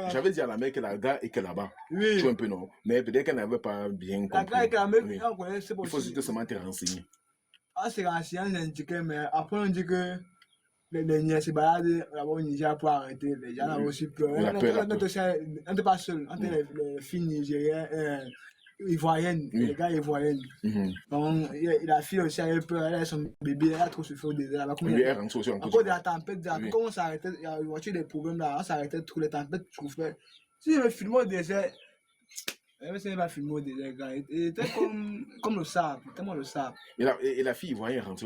J'avais dit à la mère que la gare est que là-bas. Oui. Tu vois un peu non. Mais peut-être qu'elle n'avait pas bien compris. La gare est que la même, on connaît, c'est possible. Il faut seulement te renseigner. On s'est renseigné, on indiqué, mais après on dit que les Niais se baladent là-bas au Niger pour arrêter. Les gens ont aussi peur. On n'était pas seul. On était les filles nigériennes, ivoiriennes, les gars ivoiriennes. Donc, la fille aussi avait peur, elle a son bébé, elle a trop souffert au désert. À cause de la tempête, comme on s'arrêtait, il y a une voiture des problèmes là, on s'arrêtait tous les tempêtes, je trouve. Si je me filmais au désert, même si je ne pas filmé au désert, il était comme le sable, tellement le sable. Et la fille ivoirienne rentre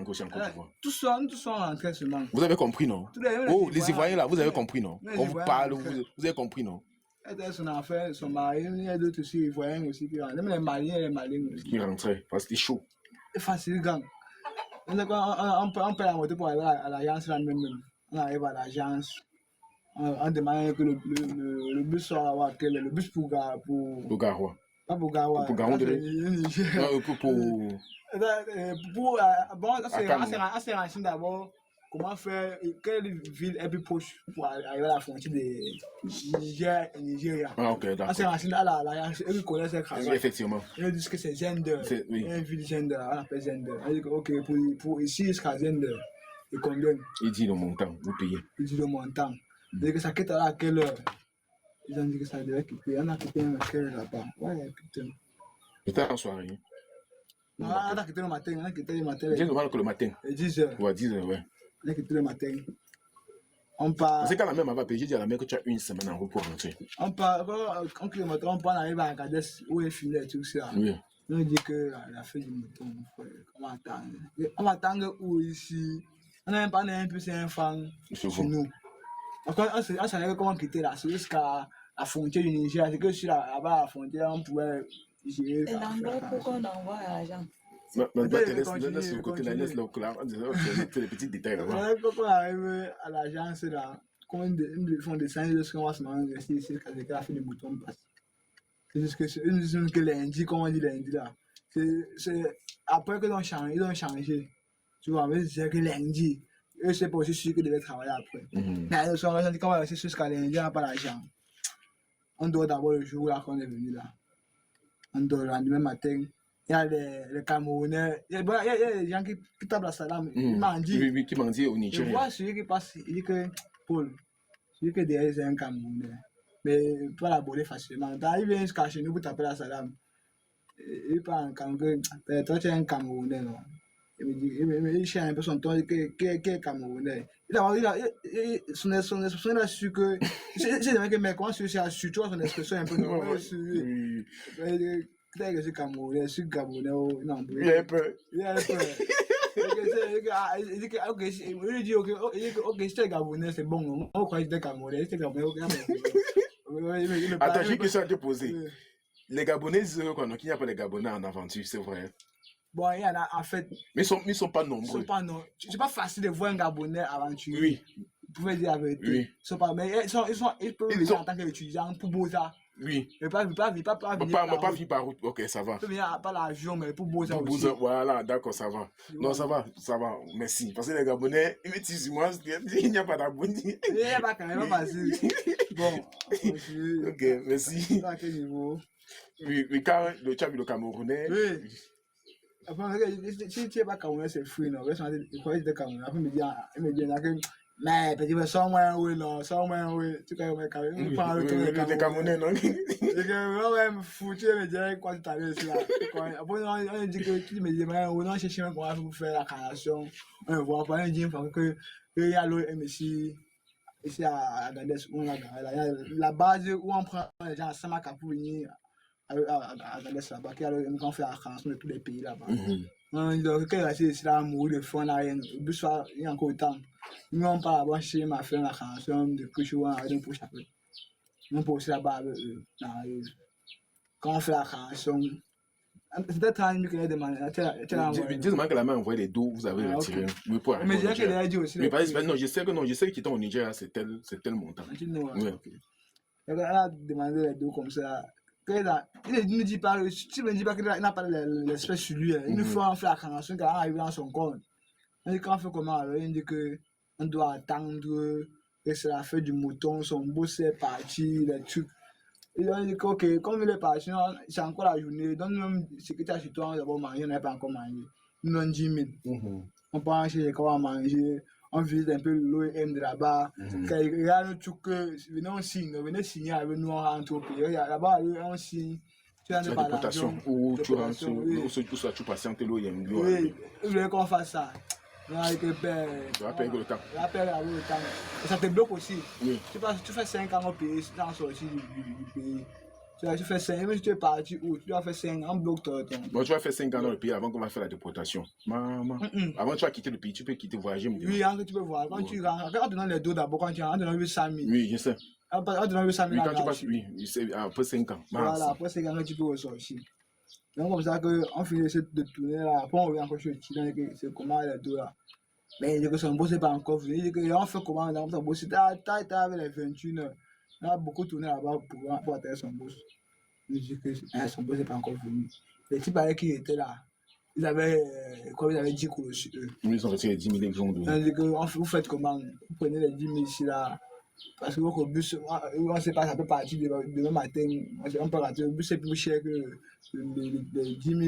aussi en Côte d'Ivoire. Tous sont rentrés seulement. Vous avez compris, non? Oh, les Ivoiriens là, vous avez compris, non? Quand vous parlez, vous avez compris, non? Elle son enfant, son mari, il y a d'autres aussi Ivoiriens aussi qui rentrent. Même les Maliens et les Maliens aussi. Qui rentraient, parce que c'était chaud. C'est facile, gang. On paie la moto pour aller à l'agence là même. On arrive à l'agence. On demande que le bus soit le bus pour Garoua. Pas pour Garoua. Pour Garoua de bon, on s'est renseigné d'abord comment faire, quelle ville est plus proche pour arriver à la frontière de Niger et Nigeria. Ah, ok, d'accord. On s'est renseigné à l'agence, eux qui connaissent ces travaux. Effectivement. Ils disent que c'est Zender. Une ville Zender, on appelle Zender. On dit que, ok, pour ici jusqu'à Zender, et combien? Il dit le montant, vous payez. Il dit le montant. Il dit que ça quitte à quelle heure? Ils ont dit que ça devait quitter. On a quitté à quelle heure là-bas? Ouais, putain. C'était en soirée. Non, on a quitté le matin. On a quitté le matin. J'ai demandé que le matin. 10h. Ouais, 10h, ouais. On a quitté le matin. On part. C'est quand la mère m'a payé, j'ai dit à la mère que tu as une semaine en route pour rentrer. On part, quand le matin, on part, on arrive à Agadez où il filme les trucs là. Oui. On dit que la fête du mouton, on attend. On va attendre où ici? On n'a même pas un peu c'est un fan chez nous. On savait comment quitter là, c'est jusqu'à la frontière du Niger. C'est que sur là-bas, à la frontière, on pouvait gérer. Et l'endroit pourquoi on envoie à l'agent? Laisse le côté, laisse le c'est les petits détails là-bas. Quand on arrive à l'agence là, quand ils font des signes de ce qu'on va se manger ici, c'est que la fête du mouton passe. C'est juste que lundi, comme on dit lundi là, c'est après que ils ont changé. Tu vois, mais c'est que lundi. Eux, c'est pas aussi sûr qu'ils devaient travailler après. Mais ils ont dit qu'on va rester jusqu'à lundi, on n'a pas l'argent. On doit d'abord le jour là qu'on est venu là. On doit le lendemain matin, Il y a les Camerounais, il y a des gens qui tapent la salam, ils m'ont dit. Oui, qui m'ont dit au Nigeria. Je vois celui qui passe, il dit que Paul, celui qui est derrière c'est un Camerounais, mais pas l'aborder facilement. Quand il vient jusqu'à chez nous pour taper la salam, il parle en Camerounais, toi tu es un Camerounais, non? Il cherche un peu son ton, qui est Camerounais. Son expression, il a su que. C'est des mecs qui me quand tu as su, tu vois son expression un peu. Peut-être que c'est Camerounais, c'est Camerounais, non. Il a un peu. Il a un peu. Il dit que, ok, il dit, ok, si tu es Camerounais, c'est bon. On croit que tu es Camerounais, si tu es Camerounais, Attends, j'ai une question à te poser. Les Gabonais disent qu'il n'y a pas de Gabonais en aventure, c'est vrai. Bon, il y en a en fait. Mais ils sont pas nombreux. C'est pas facile de voir un Gabonais aventurier. Oui. Vous pouvez dire la vérité. Oui. Mais ils peuvent venir en tant qu'étudiants pour Boza. Oui. Mais pas venir par route. Ok, ça va. Ils peuvent venir par l'avion, mais pour Boza aussi. Voilà, d'accord, ça va. Non, ça va. Merci. Parce que les Gabonais, ils me disent, moi, il n'y a pas d'abonné. Il n'y a pas quand même facile. Bon. Ok, merci. À quel niveau? Oui, quand tu as vu le Camerounais. Oui. Après, si tu n'es pas Camerounais, c'est free, non? Je croyais que c'était Camerounais. Après, il me dit, mais petit, mais somewhere, oui, non, somewhere, oui. Tu connais le Camerounais? Le Camerounais, non? C'est que, ouais, foutu, il me dit, quoi, tu avais ici, là. Après, on dit que, tu me dis, mais on a cherché un courage pour faire la création. On voit pas, on dit, il y a l'OM ici à Agadez, la base où on prend les gens à Samaka pour venir. À Agadez là-bas, on fait la création de tous les pays là-bas. Donc, quand il y a ces islams de fond, il y a encore autant. Nous, on parle là-bas chez ma femme, la création de Kuchouan, avec un pour chaque. On peut aussi là-bas avec eux. Quand on fait la création, c'est peut-être un mieux que les demandes. Dis-moi que la main envoyé les dos, vous avez retiré. Mais j'ai qu'elle a dit aussi. Non, je sais qu'ils étaient au Nigeria, c'est tel montant. Elle a demandé les dos comme ça. Il ne dit pas, tu ne dis pas qu'il n'a pas l'espèce sur lui. Il nous faut en faire la création quand on arrive dans son corps. On dit quand on fait comment alors, il dit qu'on doit attendre que c'est la fête du mouton, son boss est parti, les trucs. Et on dit que, ok, comme il est parti, c'est encore la journée. Donc, même ce que tu as chez toi, on d'abord manger, on n'a pas encore mangé. Nous, on 10 000. On peut acheter quoi à manger. On visite un peu l'OM de là-bas. Quand il y a un truc que venez signer avec nous en pays. Là-bas, on signe. Tu as une déportation ou tu patientes l'OM. Oui, je voulais qu'on fasse ça. Tu vas payer le temps. Ça te bloque aussi. Oui. Tu fais 5 ans au pays sans sortir du pays. Tu fais 5 ans, mais tu es parti où? Tu dois faire 5 ans, on bloque ton temps. Bon, tu vas faire 5 ans dans le pays avant qu'on va faire la déportation. Maman. Avant tu vas quitter le pays, tu peux quitter, voyager. Oui, tu peux voyager. Quand tu rentres, on te donne les dos d'abord, quand tu rentres, on te donne 800 000. Oui, je sais. On te donne 800 000. Oui, quand tu passes, oui, c'est après 5 ans. Voilà, après 5 ans, tu peux ressortir. Donc, comme ça, on finit de tourner là. Après, on revient encore chez le Chili, c'est comment les dos là. Mais il dit que son boss n'est pas encore venu. Il dit qu'on fait comment dans son boss. T'as avec les 21 heures. On a beaucoup tourné là-bas pour atteindre son boss. Il dit que son boss n'est pas encore venu. Les types avec qui étaient là, ils avaient 10 cours sur eux. Ils ont retiré les 10 000 exemples. Il dit que vous faites comment? Vous prenez les 10 000 ici là. Parce que au bus, on ne sait pas, ça peut partir demain matin. On peut rater. Le bus est plus cher que les 10 000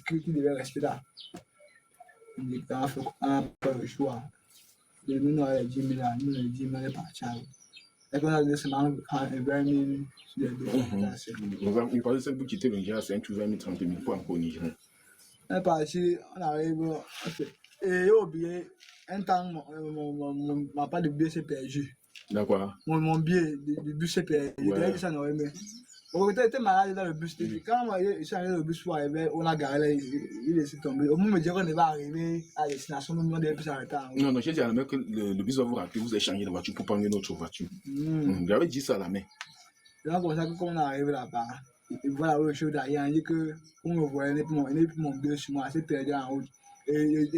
qui devaient rester là. Il dit qu'on a pas le choix. Nous, on a les 10 000 là, nous, les 10 000 on est partis. Et qu'on a seulement 20 000 sur les deux. Il paraît que vous quittez le Nigeria, c'est un tout 20 000, 30 000 fois encore au Nigeria. On est parti, on arrive. Et j'ai oublié, un temps, ma part de billet s'est perdu. D'accord. Mon billet de bus s'est perdu. Il a dit ça, non, mais. On était malade dans le bus. Quand je suis arrivé dans le bus pour arriver, on a garé, il est tombé. Au moment où on est arrivé à la destination, on est plus en retard. Non, j'ai dit à la main que le bus va vous rappeler, vous échangez de voiture pour prendre une autre voiture. J'avais dit ça à la main. Donc, comme ça, quand on arrive là-bas, il voit la route chaude derrière, il dit que on me voit, il n'est plus mon billet sur moi, c'est perdu en route. Et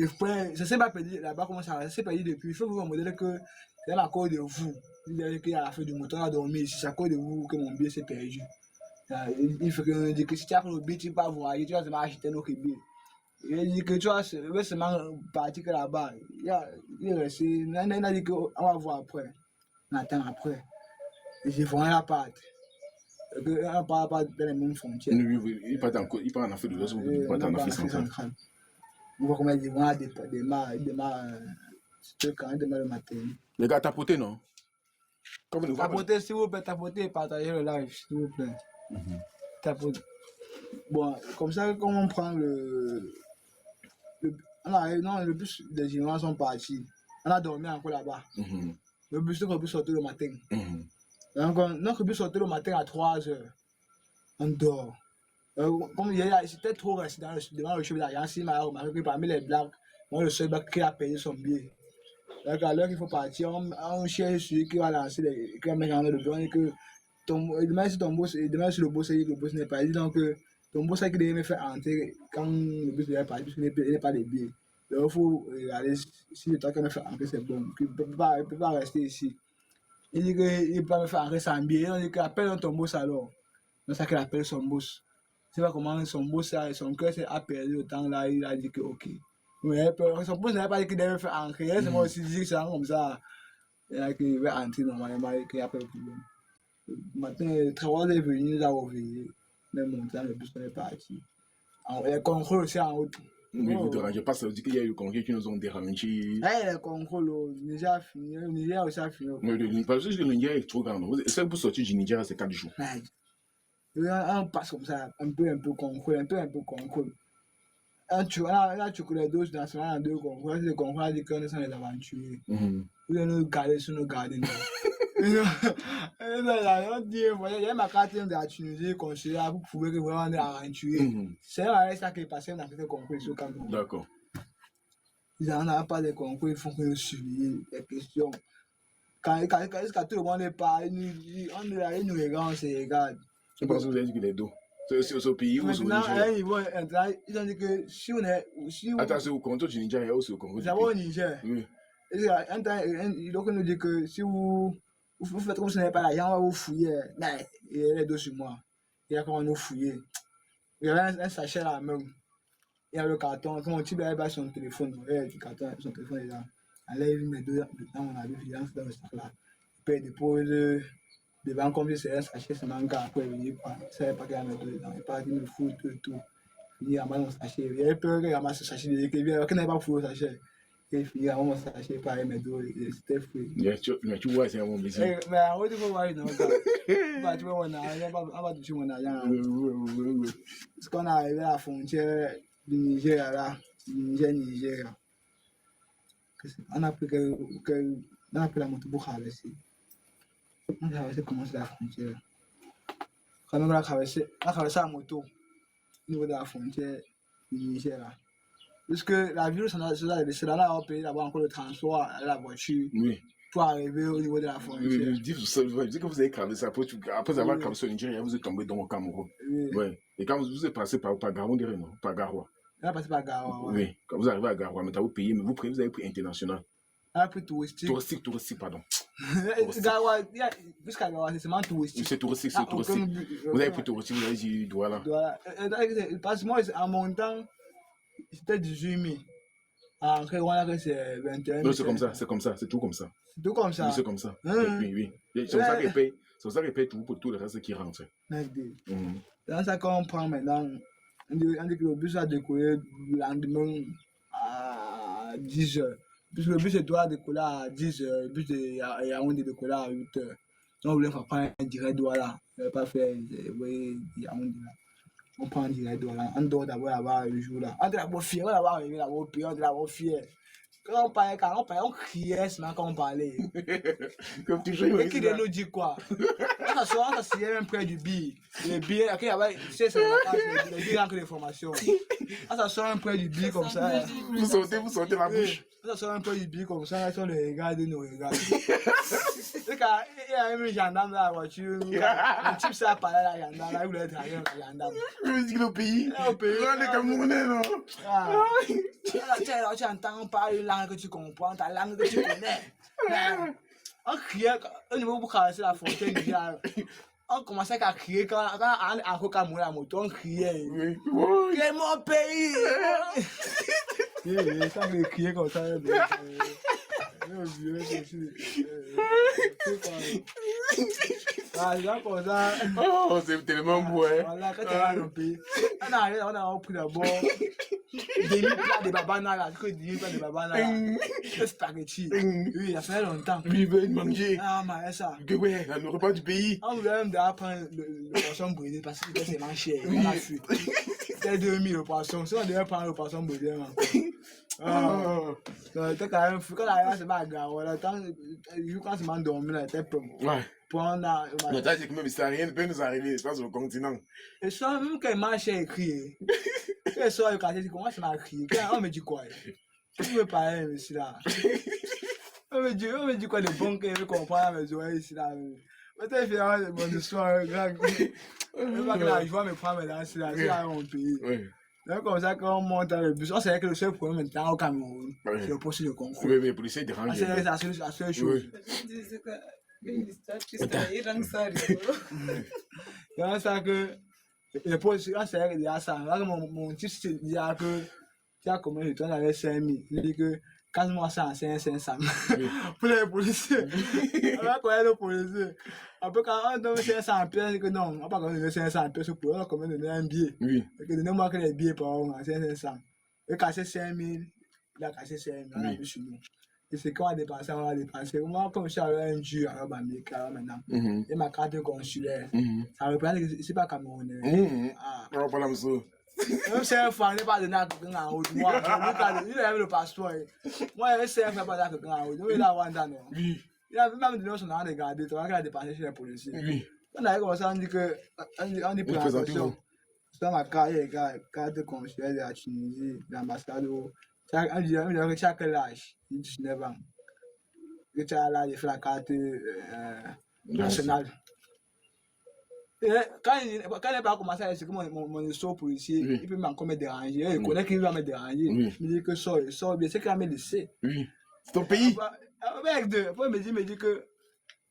ça s'est pas perdu là-bas, comment ça s'est perdu depuis. Il faut vous modèle que c'est à cause de vous. Il dit qu'il a fait du mouton à dormir ici, c'est à cause de vous que mon billet s'est perdu. Il faut qu'on dise que si tu as le billet, tu vas voyager, tu vas seulement acheter notre billet. Il dit que tu vas seulement partir là-bas. Il est resté, il a dit qu'on va voir après. On attend après. Et j'ai fait la part. On parle pas dans les mêmes frontières. Oui, il part en Afrique de l'Ouest ou il part en Afrique centrale. On voit comment ils vont à des le matin. Les gars, tapoter, non? Tapoter, s'il vous plaît, tapoter et partagez le live, s'il vous plaît. Tapoter. Bon, comme ça, comme on prend le bus des Génois sont partis. On a dormi encore là-bas. Le bus qu'on peut sortir le matin. Donc, notre bus sortait le matin à 3h. On dort. Comme c'était trop resté devant le chef d'agence, il m'a remarqué que parmi les blagues, moi, le seul blague qui a payé son billet. Donc, à l'heure qu'il faut partir, on cherche celui qui va lancer qui va mettre en le bureau et que demain, si ton boss, demain, si le boss n'est pas dit, donc ton boss, qui devait me faire entrer quand le bus devait partir, parce qu'il n'est pas de billets. Donc, il faut aller, si le temps qu'il me fait entrer, c'est bon. Il ne peut pas rester ici. Il dit qu'il ne peut pas me faire entrer sans billet. On dit qu'il appelle ton boss alors. C'est ça qu'il appelle son boss. Je ne sais pas comment son boss, son cœur a perdu le temps là, il a dit que ok. Mais son boss n'avait pas dit qu'il devait me faire entrer. C'est moi aussi dit que c'est comme ça. Qu'il va entrer normalement et qu'il n'y a pas de problème. Le matin, le travail est venu, nous avons veillé. Mais montant, le bus n'est pas parti. Les contrôles aussi en haut. Mais vous ne dérangez pas, ça veut dire qu'il y a eu le congrès qui nous ont dérangé. Les contrôles, le Niger a fini. Le Niger aussi a fini. Parce que le Niger est trop grand. C'est que pour sortir du Niger, c'est 4 jours. On passe comme ça, un peu contrôle, un peu contrôle. Là, tu connais les doses nationales en 2 contrôles. Les contrôles disent qu'on est sans les aventuriers. Vous allez nous garder sur nos gardes. On dit, il y a ma carte de la Tunisie, consulat, vous pouvez que vraiment des aventuriers. C'est ça qui est passé dans ce concours sur Cameroun. D'accord. Ils n'en ont pas de concours, ils font que nous suivre les questions. Quand tout le monde est parlé, on nous regarde, on se regarde. Je pense que vous avez dit que les deux. C'est au pays où c'est au Niger. Ils ont dit que si on est. Attends, c'est au Congo du Niger, il y a aussi au Congo. C'est au Niger. Oui. Donc on nous dit que si vous faites comme ce n'est pas l'argent, on va vous fouiller. Mais il y a les deux sur moi. Il y a comment nous fouiller. Il y avait un sachet là même. Il y a le carton. Quand mon type avait son téléphone, le carton, son téléphone est là. Alors il met deux dans mon avis, il lance dans le sac là. Il peut déposer devant comme si c'est un sachet, c'est un gars après venir quoi. Il ne savait pas qu'il y avait deux dedans. Il parle qu'il me fout tout. Il ramasse mon sachet. Il avait peur qu'il ramasse ce sachet. Il n'avait pas foutu le sachet. Il finit à mon sachet par mes dos, c'était fou. Mais tu vois, c'est un bon baiser. Mais en haut, tu peux voir, non, tu vois, on va toucher mon argent. Parce qu'on est arrivé à la frontière du Niger, là, Niger. On a pris la moto pour traverser. On a traversé comment c'est la frontière. Quand on a traversé la moto au niveau de la frontière du Niger, là. Parce que la ville, c'est là on paye d'abord encore le transport, la voiture, pour arriver au niveau de la frontière. Oui, dites que vous avez traversé, après avoir traversé le Nigeria, vous êtes tombé dans le Cameroun. Oui. Et quand vous êtes passé par Garoua, non? Par Garoua. On a passé par Garoua. Oui, quand vous arrivez à Garoua, mais vous payez, mais vous avez pris international. On a pris touristique. Touristique, pardon. Garoua, jusqu'à Garoua, c'est seulement touristique. C'est touristique. Vous avez pris touristique, vous avez dit Douala. Parce que moi, en montant, c'était 18 000. Après, on a que c'est 21 000. Non, c'est comme ça, c'est tout comme ça. C'est tout comme ça. Oui, c'est comme ça. Oui. C'est pour ça qu'ils payent tout pour tout le reste qui rentre. Dans ça qu'on prend maintenant, on dit que le bus a décollé le lendemain à 10h. Puisque le bus doit décoller à 10h, le bus de Yaoundé décoller à 8h. Donc on voulait faire prendre un direct Douala. On ne va pas faire Yaoundé là. On prend un direct Douala. On doit d'abord avoir le jour là. On doit d'abord fier, on doit avoir arrivé d'abord pire, on doit d'abord fier. Quand on parlait, on criait seulement quand on parlait. Comme toujours. Et qui de nous dit quoi? On s'asseyait même près du billet. Le billet, il y avait, c'est le billet entre les formations. On s'asseyait même près du billet comme ça. Vous sortez la bouche. On s'asseyait même près du billet comme ça, on les regarde et nous regarde. Il y a même un gendarme dans la voiture. Le type ça parlait à la gendarme, là, il voulait travailler avec la gendarme. Je dis que le pays. Les Camerounais, non? Tu entends parler une langue que tu comprends, ta langue que tu connais. On criait, au niveau pour traverser la frontière, on commençait à crier quand on a la moto, on criait. C'est mon pays! Ça fait crier comme ça. Ah, c'est comme ça. Oh, c'est tellement beau, hein. Voilà, quand tu arrives dans le pays, on a pris d'abord des plats de babana là, que des plats de babana là, le spaghetti. Oui, ça fait longtemps. Oui, il veut manger. Ah, mais ça. Que ouais, le repas du pays. On voulait même d'apprendre le poisson brûlé parce que c'est moins cher. On a fui. C'était 2000 le poisson. Si on devait prendre le poisson brûlé, ah, t'es quand même fou. Quand la c'est pas grave. Voilà, je crois que c'est m'endormi là, t'es peu. Ouais. Non, t'as dit que même si rien ne peut nous arriver, je pense sur le continent. Et ça, même quand il marche écrit. Quand il sort le quartier, comment ça m'a crié? On me dit quoi? Je peux parler ici là. On me dit quoi de bon que je comprends mes oreilles ici là. Peut-être finalement mon histoire grave. Je vois que la joie me prend maintenant ici là, c'est là mon pays. Donc comme ça quand on monte dans le bus, on sait que le seul problème maintenant au Cameroun, c'est le poste de concours. Oui, mais pour essayer de ranger. C'est la seule chose. Donc ça que le poste, c'est déjà ça. Là mon type c'est déjà que tu as combien de temps avec 5000. Il dit que quasiment ça en 500. Pour les policiers. On va connaître les policiers. Après, quand on donne 500 pièces, que non, on va pas donner 500 pièces pour eux, combien donner un billet. Oui. Donnez-moi que les billets par an, 500. Et casser 5000, il a cassé 5000, on a vu sur nous. Et c'est quand on va dépenser. Moi, comme je suis allé à un jeu à Bamika maintenant, et ma carte consulaire, ça représente que c'est pas Camerounais. On va parler de ça. Même si un fois, on n'est pas donné à quelqu'un en haut. Moi, il a le passeport. Moi, un CF n'a pas donné à quelqu'un en haut. Il a Wanda, non. Il a même donné son nom de garder. Tu vois qu'il a dépensé chez les policiers. On a comme ça, on dit que. On dit présentation. C'est ma carte consulaire de la Tunisie, de l'ambassade. On dit que tu as quel âge? 19 ans. Que tu as là, il fait la carte nationale. Quand il n'a pas commencé à essayer mon histoire policier, il peut encore me déranger. Il connaît qu'il va me déranger. Il me dit que sort bien. C'est qu'il va me laisser. Oui. C'est ton pays. Avec deux. Après, il me dit que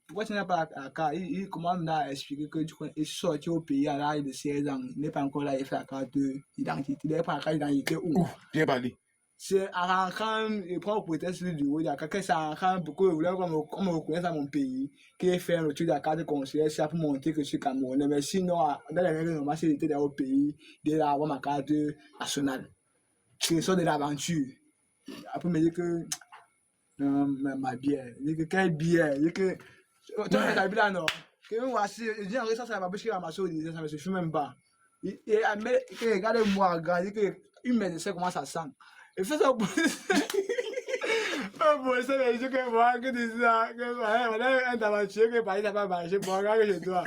pourquoi tu n'as pas la carte? Il commence à expliquer que tu es sorti au pays à l'âge de 16 ans. Il n'est pas encore là, il fait la carte d'identité. Il n'est pas la carte d'identité où? Bien parlé. C'est à rentrer, il prend le prétexte du haut, il y a quelqu'un qui s'en beaucoup, il voulait qu'on me reconnaisse à mon pays, qui est fait le truc de la carte consulaire, c'est pour montrer que je suis Camerounais. Mais sinon, dans les règles normales, si j'étais dans le pays, déjà avoir ma carte nationale. C'est ça de l'aventure. Après, il me dit que, ma bière, il dit que quelle bière, il dit que, tu vois, la bière, non. Que voici, il dit en restant, ça va boucher la masse, il dit, ça ne se fume même pas. Il regarde-moi, il dit que, une minute, c'est comment ça sent. Il fait ça pour ça, mais je peux voir que tu ça, que voilà, un tabacier qui parle, il n'a pas marché, pour regarder chez toi.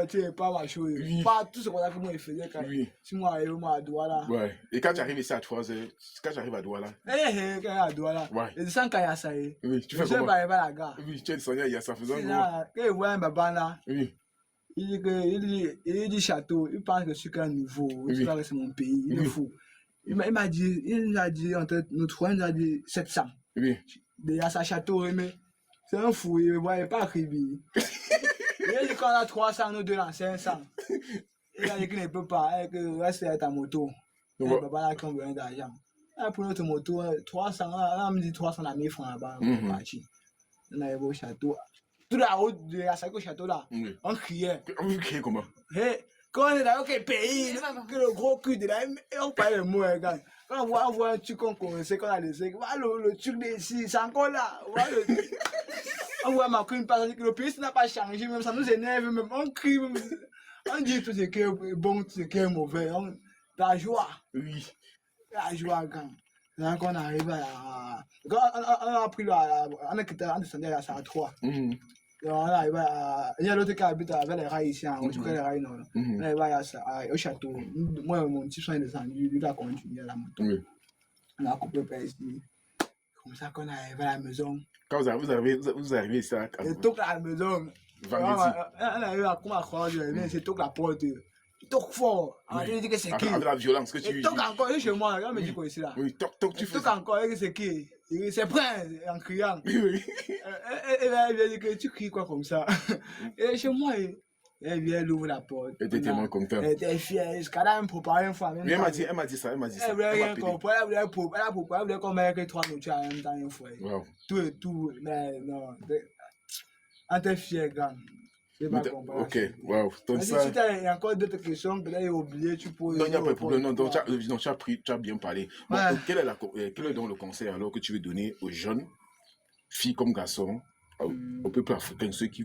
Tu n'es pas marché. Pas tout ce qu'on a fait, moi, il faisait quand si moi, à Douala. Ouais. Et quand tu arrives ici à 3h, quand tu arrives à Douala. Quand il y a à Douala. Et sans qu'il y a ça. Oui, tu fais comment? Je vais pas la gare. Oui, tu es descendu à Yassa faisant quoi? Quand il voit un baba là. Oui. Il dit château, il pense que je suis qu'un nouveau, il pense que c'est mon pays, il est fou. Il m'a dit, entre nous trois, il a dit 700. Oui. Déjà, sa château, mais c'est un fou, il ne voyait pas arriver. Il a dit qu'on a 300, nous deux, là, 500. Il a dit qu'il ne peut pas, que reste à ta moto. Il ne peut pas là qu'on veut d'argent. Pour notre moto, 300, là, on me dit 300 à 1000 francs là-bas, on est parti. On est au château. Tout la route de la sac au château là, on criait. On criait comment? Quand on est dans quel pays, que le gros cul de là, on parle le mot, regarde. Quand on voit un truc qu'on connaissait, qu'on a laissé, voilà le truc d'ici, c'est encore là. On voit ma une personne que le pays n'a pas changé, même ça nous énerve, même on crie, on dit tout ce qui est bon, tout ce qui est mauvais. La joie. Oui. La joie, quand. Là, quand on arrive à. Quand on a pris on a descendu à la 3. On arrive à. Il y a l'autre qui habite avec les rails ici, on trouve les rails non. On arrive au château. Moi, mon petit soin est descendu, lui, il a continué à la moto. On a coupé par ici. Comme ça qu'on arrive à la maison. Quand vous arrivez ici à. Et tout à la maison. On arrive à comment croire, c'est tout la porte. Toc fort. Il dit que c'est qui? Avec la violence que tu. Toc encore, chez moi, regarde, me dit quoi ici là. Oui, toc, tu fais. Toc encore, c'est qui? C'est Prince, en criant. Oui. Et là, il vient dire que tu cries quoi comme ça? Et chez moi, elle vient l'ouvrir la porte. Elle était tellement contente. Elle était fière, jusqu'à là, elle me préparait une fois. Mais elle m'a dit ça. Elle voulait rien comprendre, elle voulait qu'on mette que 3 nourritures en même temps une fois. Wow. Tout, mais non. En t'es fier, gars. Ok, waouh. Donc Si ça... tu as encore d'autres questions, peut-être j'ai oublié, tu peux... Non, il n'y a pas de problème. Non, donc, tu as bien parlé. Bon, Ouais. quel est donc le conseil alors que tu veux donner aux jeunes, filles comme garçons, au peuple africain, ceux qui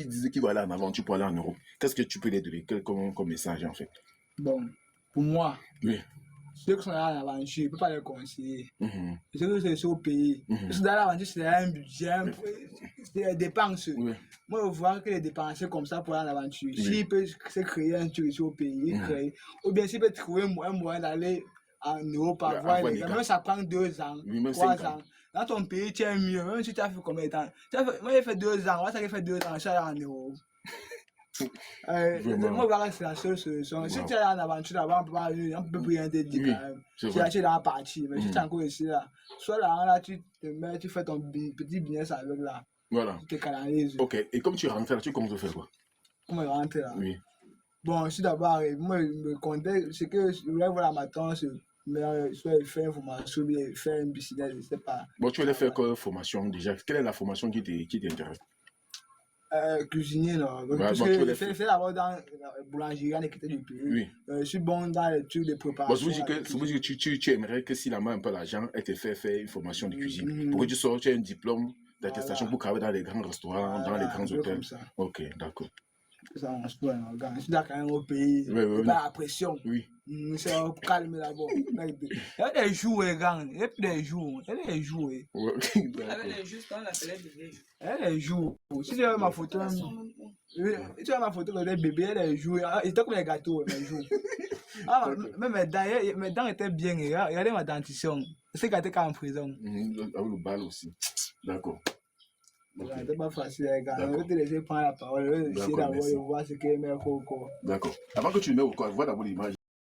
disent qu'ils vont aller en aventure pour aller en Europe? Qu'est-ce que tu peux les donner comme message en fait? Bon, pour moi, Oui. ceux qui sont allés en aventure, je ne peux pas les conseiller. Mhm. Ceux qui sont au pays, ceux qui sont allés en aventure, c'est un budget, c'est des dépenses. Oui. Moi, je vois que les dépenser comme ça pour aller en aventure. S'il peut se créer un tour ici au pays, créer, ou bien s'il peut trouver un moyen d'aller en Europe, avoir les gars, même ça prend 2 ans, 3 ans. Dans ton pays, tu es mieux, même si tu as fait combien de temps. Moi, j'ai fait 2 ans, moi, ça fait 2 ans, je suis allé en Europe. Moi, c'est la seule solution. Si tu es en aventure là-bas, on peut rien te dire quand même. Tu es dans la partie, mais si tu es encore ici, là, soit là, tu te mets, tu fais ton petit business avec là. Voilà. Tu te canalises. Ok, et comme tu rentres là, tu commences à faire quoi? Comment rentrer là? Oui. Bon, si d'abord, moi, me comptais, c'est que je voulais voir la matin, soit faire une formation, faire une business, je ne sais pas. Bon, tu allais faire quelle formation déjà? Quelle est la formation qui t'intéresse? Cuisinier, là. Parce que c'est d'abord dans la boulangerie, en équité du pays. Oui. Je suis bon dans les trucs de préparation. Bon, c'est vous dire que tu aimerais que si la main un peu l'argent, elle te fait faire une formation de cuisine. Pour que tu sors, tu as un diplôme d'attestation pour travailler dans les grands restaurants, dans les grands hôtels. Ok, d'accord. Ça marche pas, je suis quand même au pays, pas la pression. Oui. C'est calme d'abord. Il y a des jours, les gars. Il y a des jours. Il y a des jours. Avec les jours, on appelait bébé. Il y a des jours. Si tu as ma photo, tu as ma photo de bébé, il y a des jours. Il était comme les gâteaux, les jours. Même mes dents étaient bien. Regardez ma dentition. C'est quand j'étais en prison. Avec le bal aussi. D'accord. C'est pas facile, les gars. Je vais te laisser prendre la parole. Je vais essayer d'avoir voir ce qu'il y a. D'accord. Avant que tu le mets au corps, vois d'abord l'image.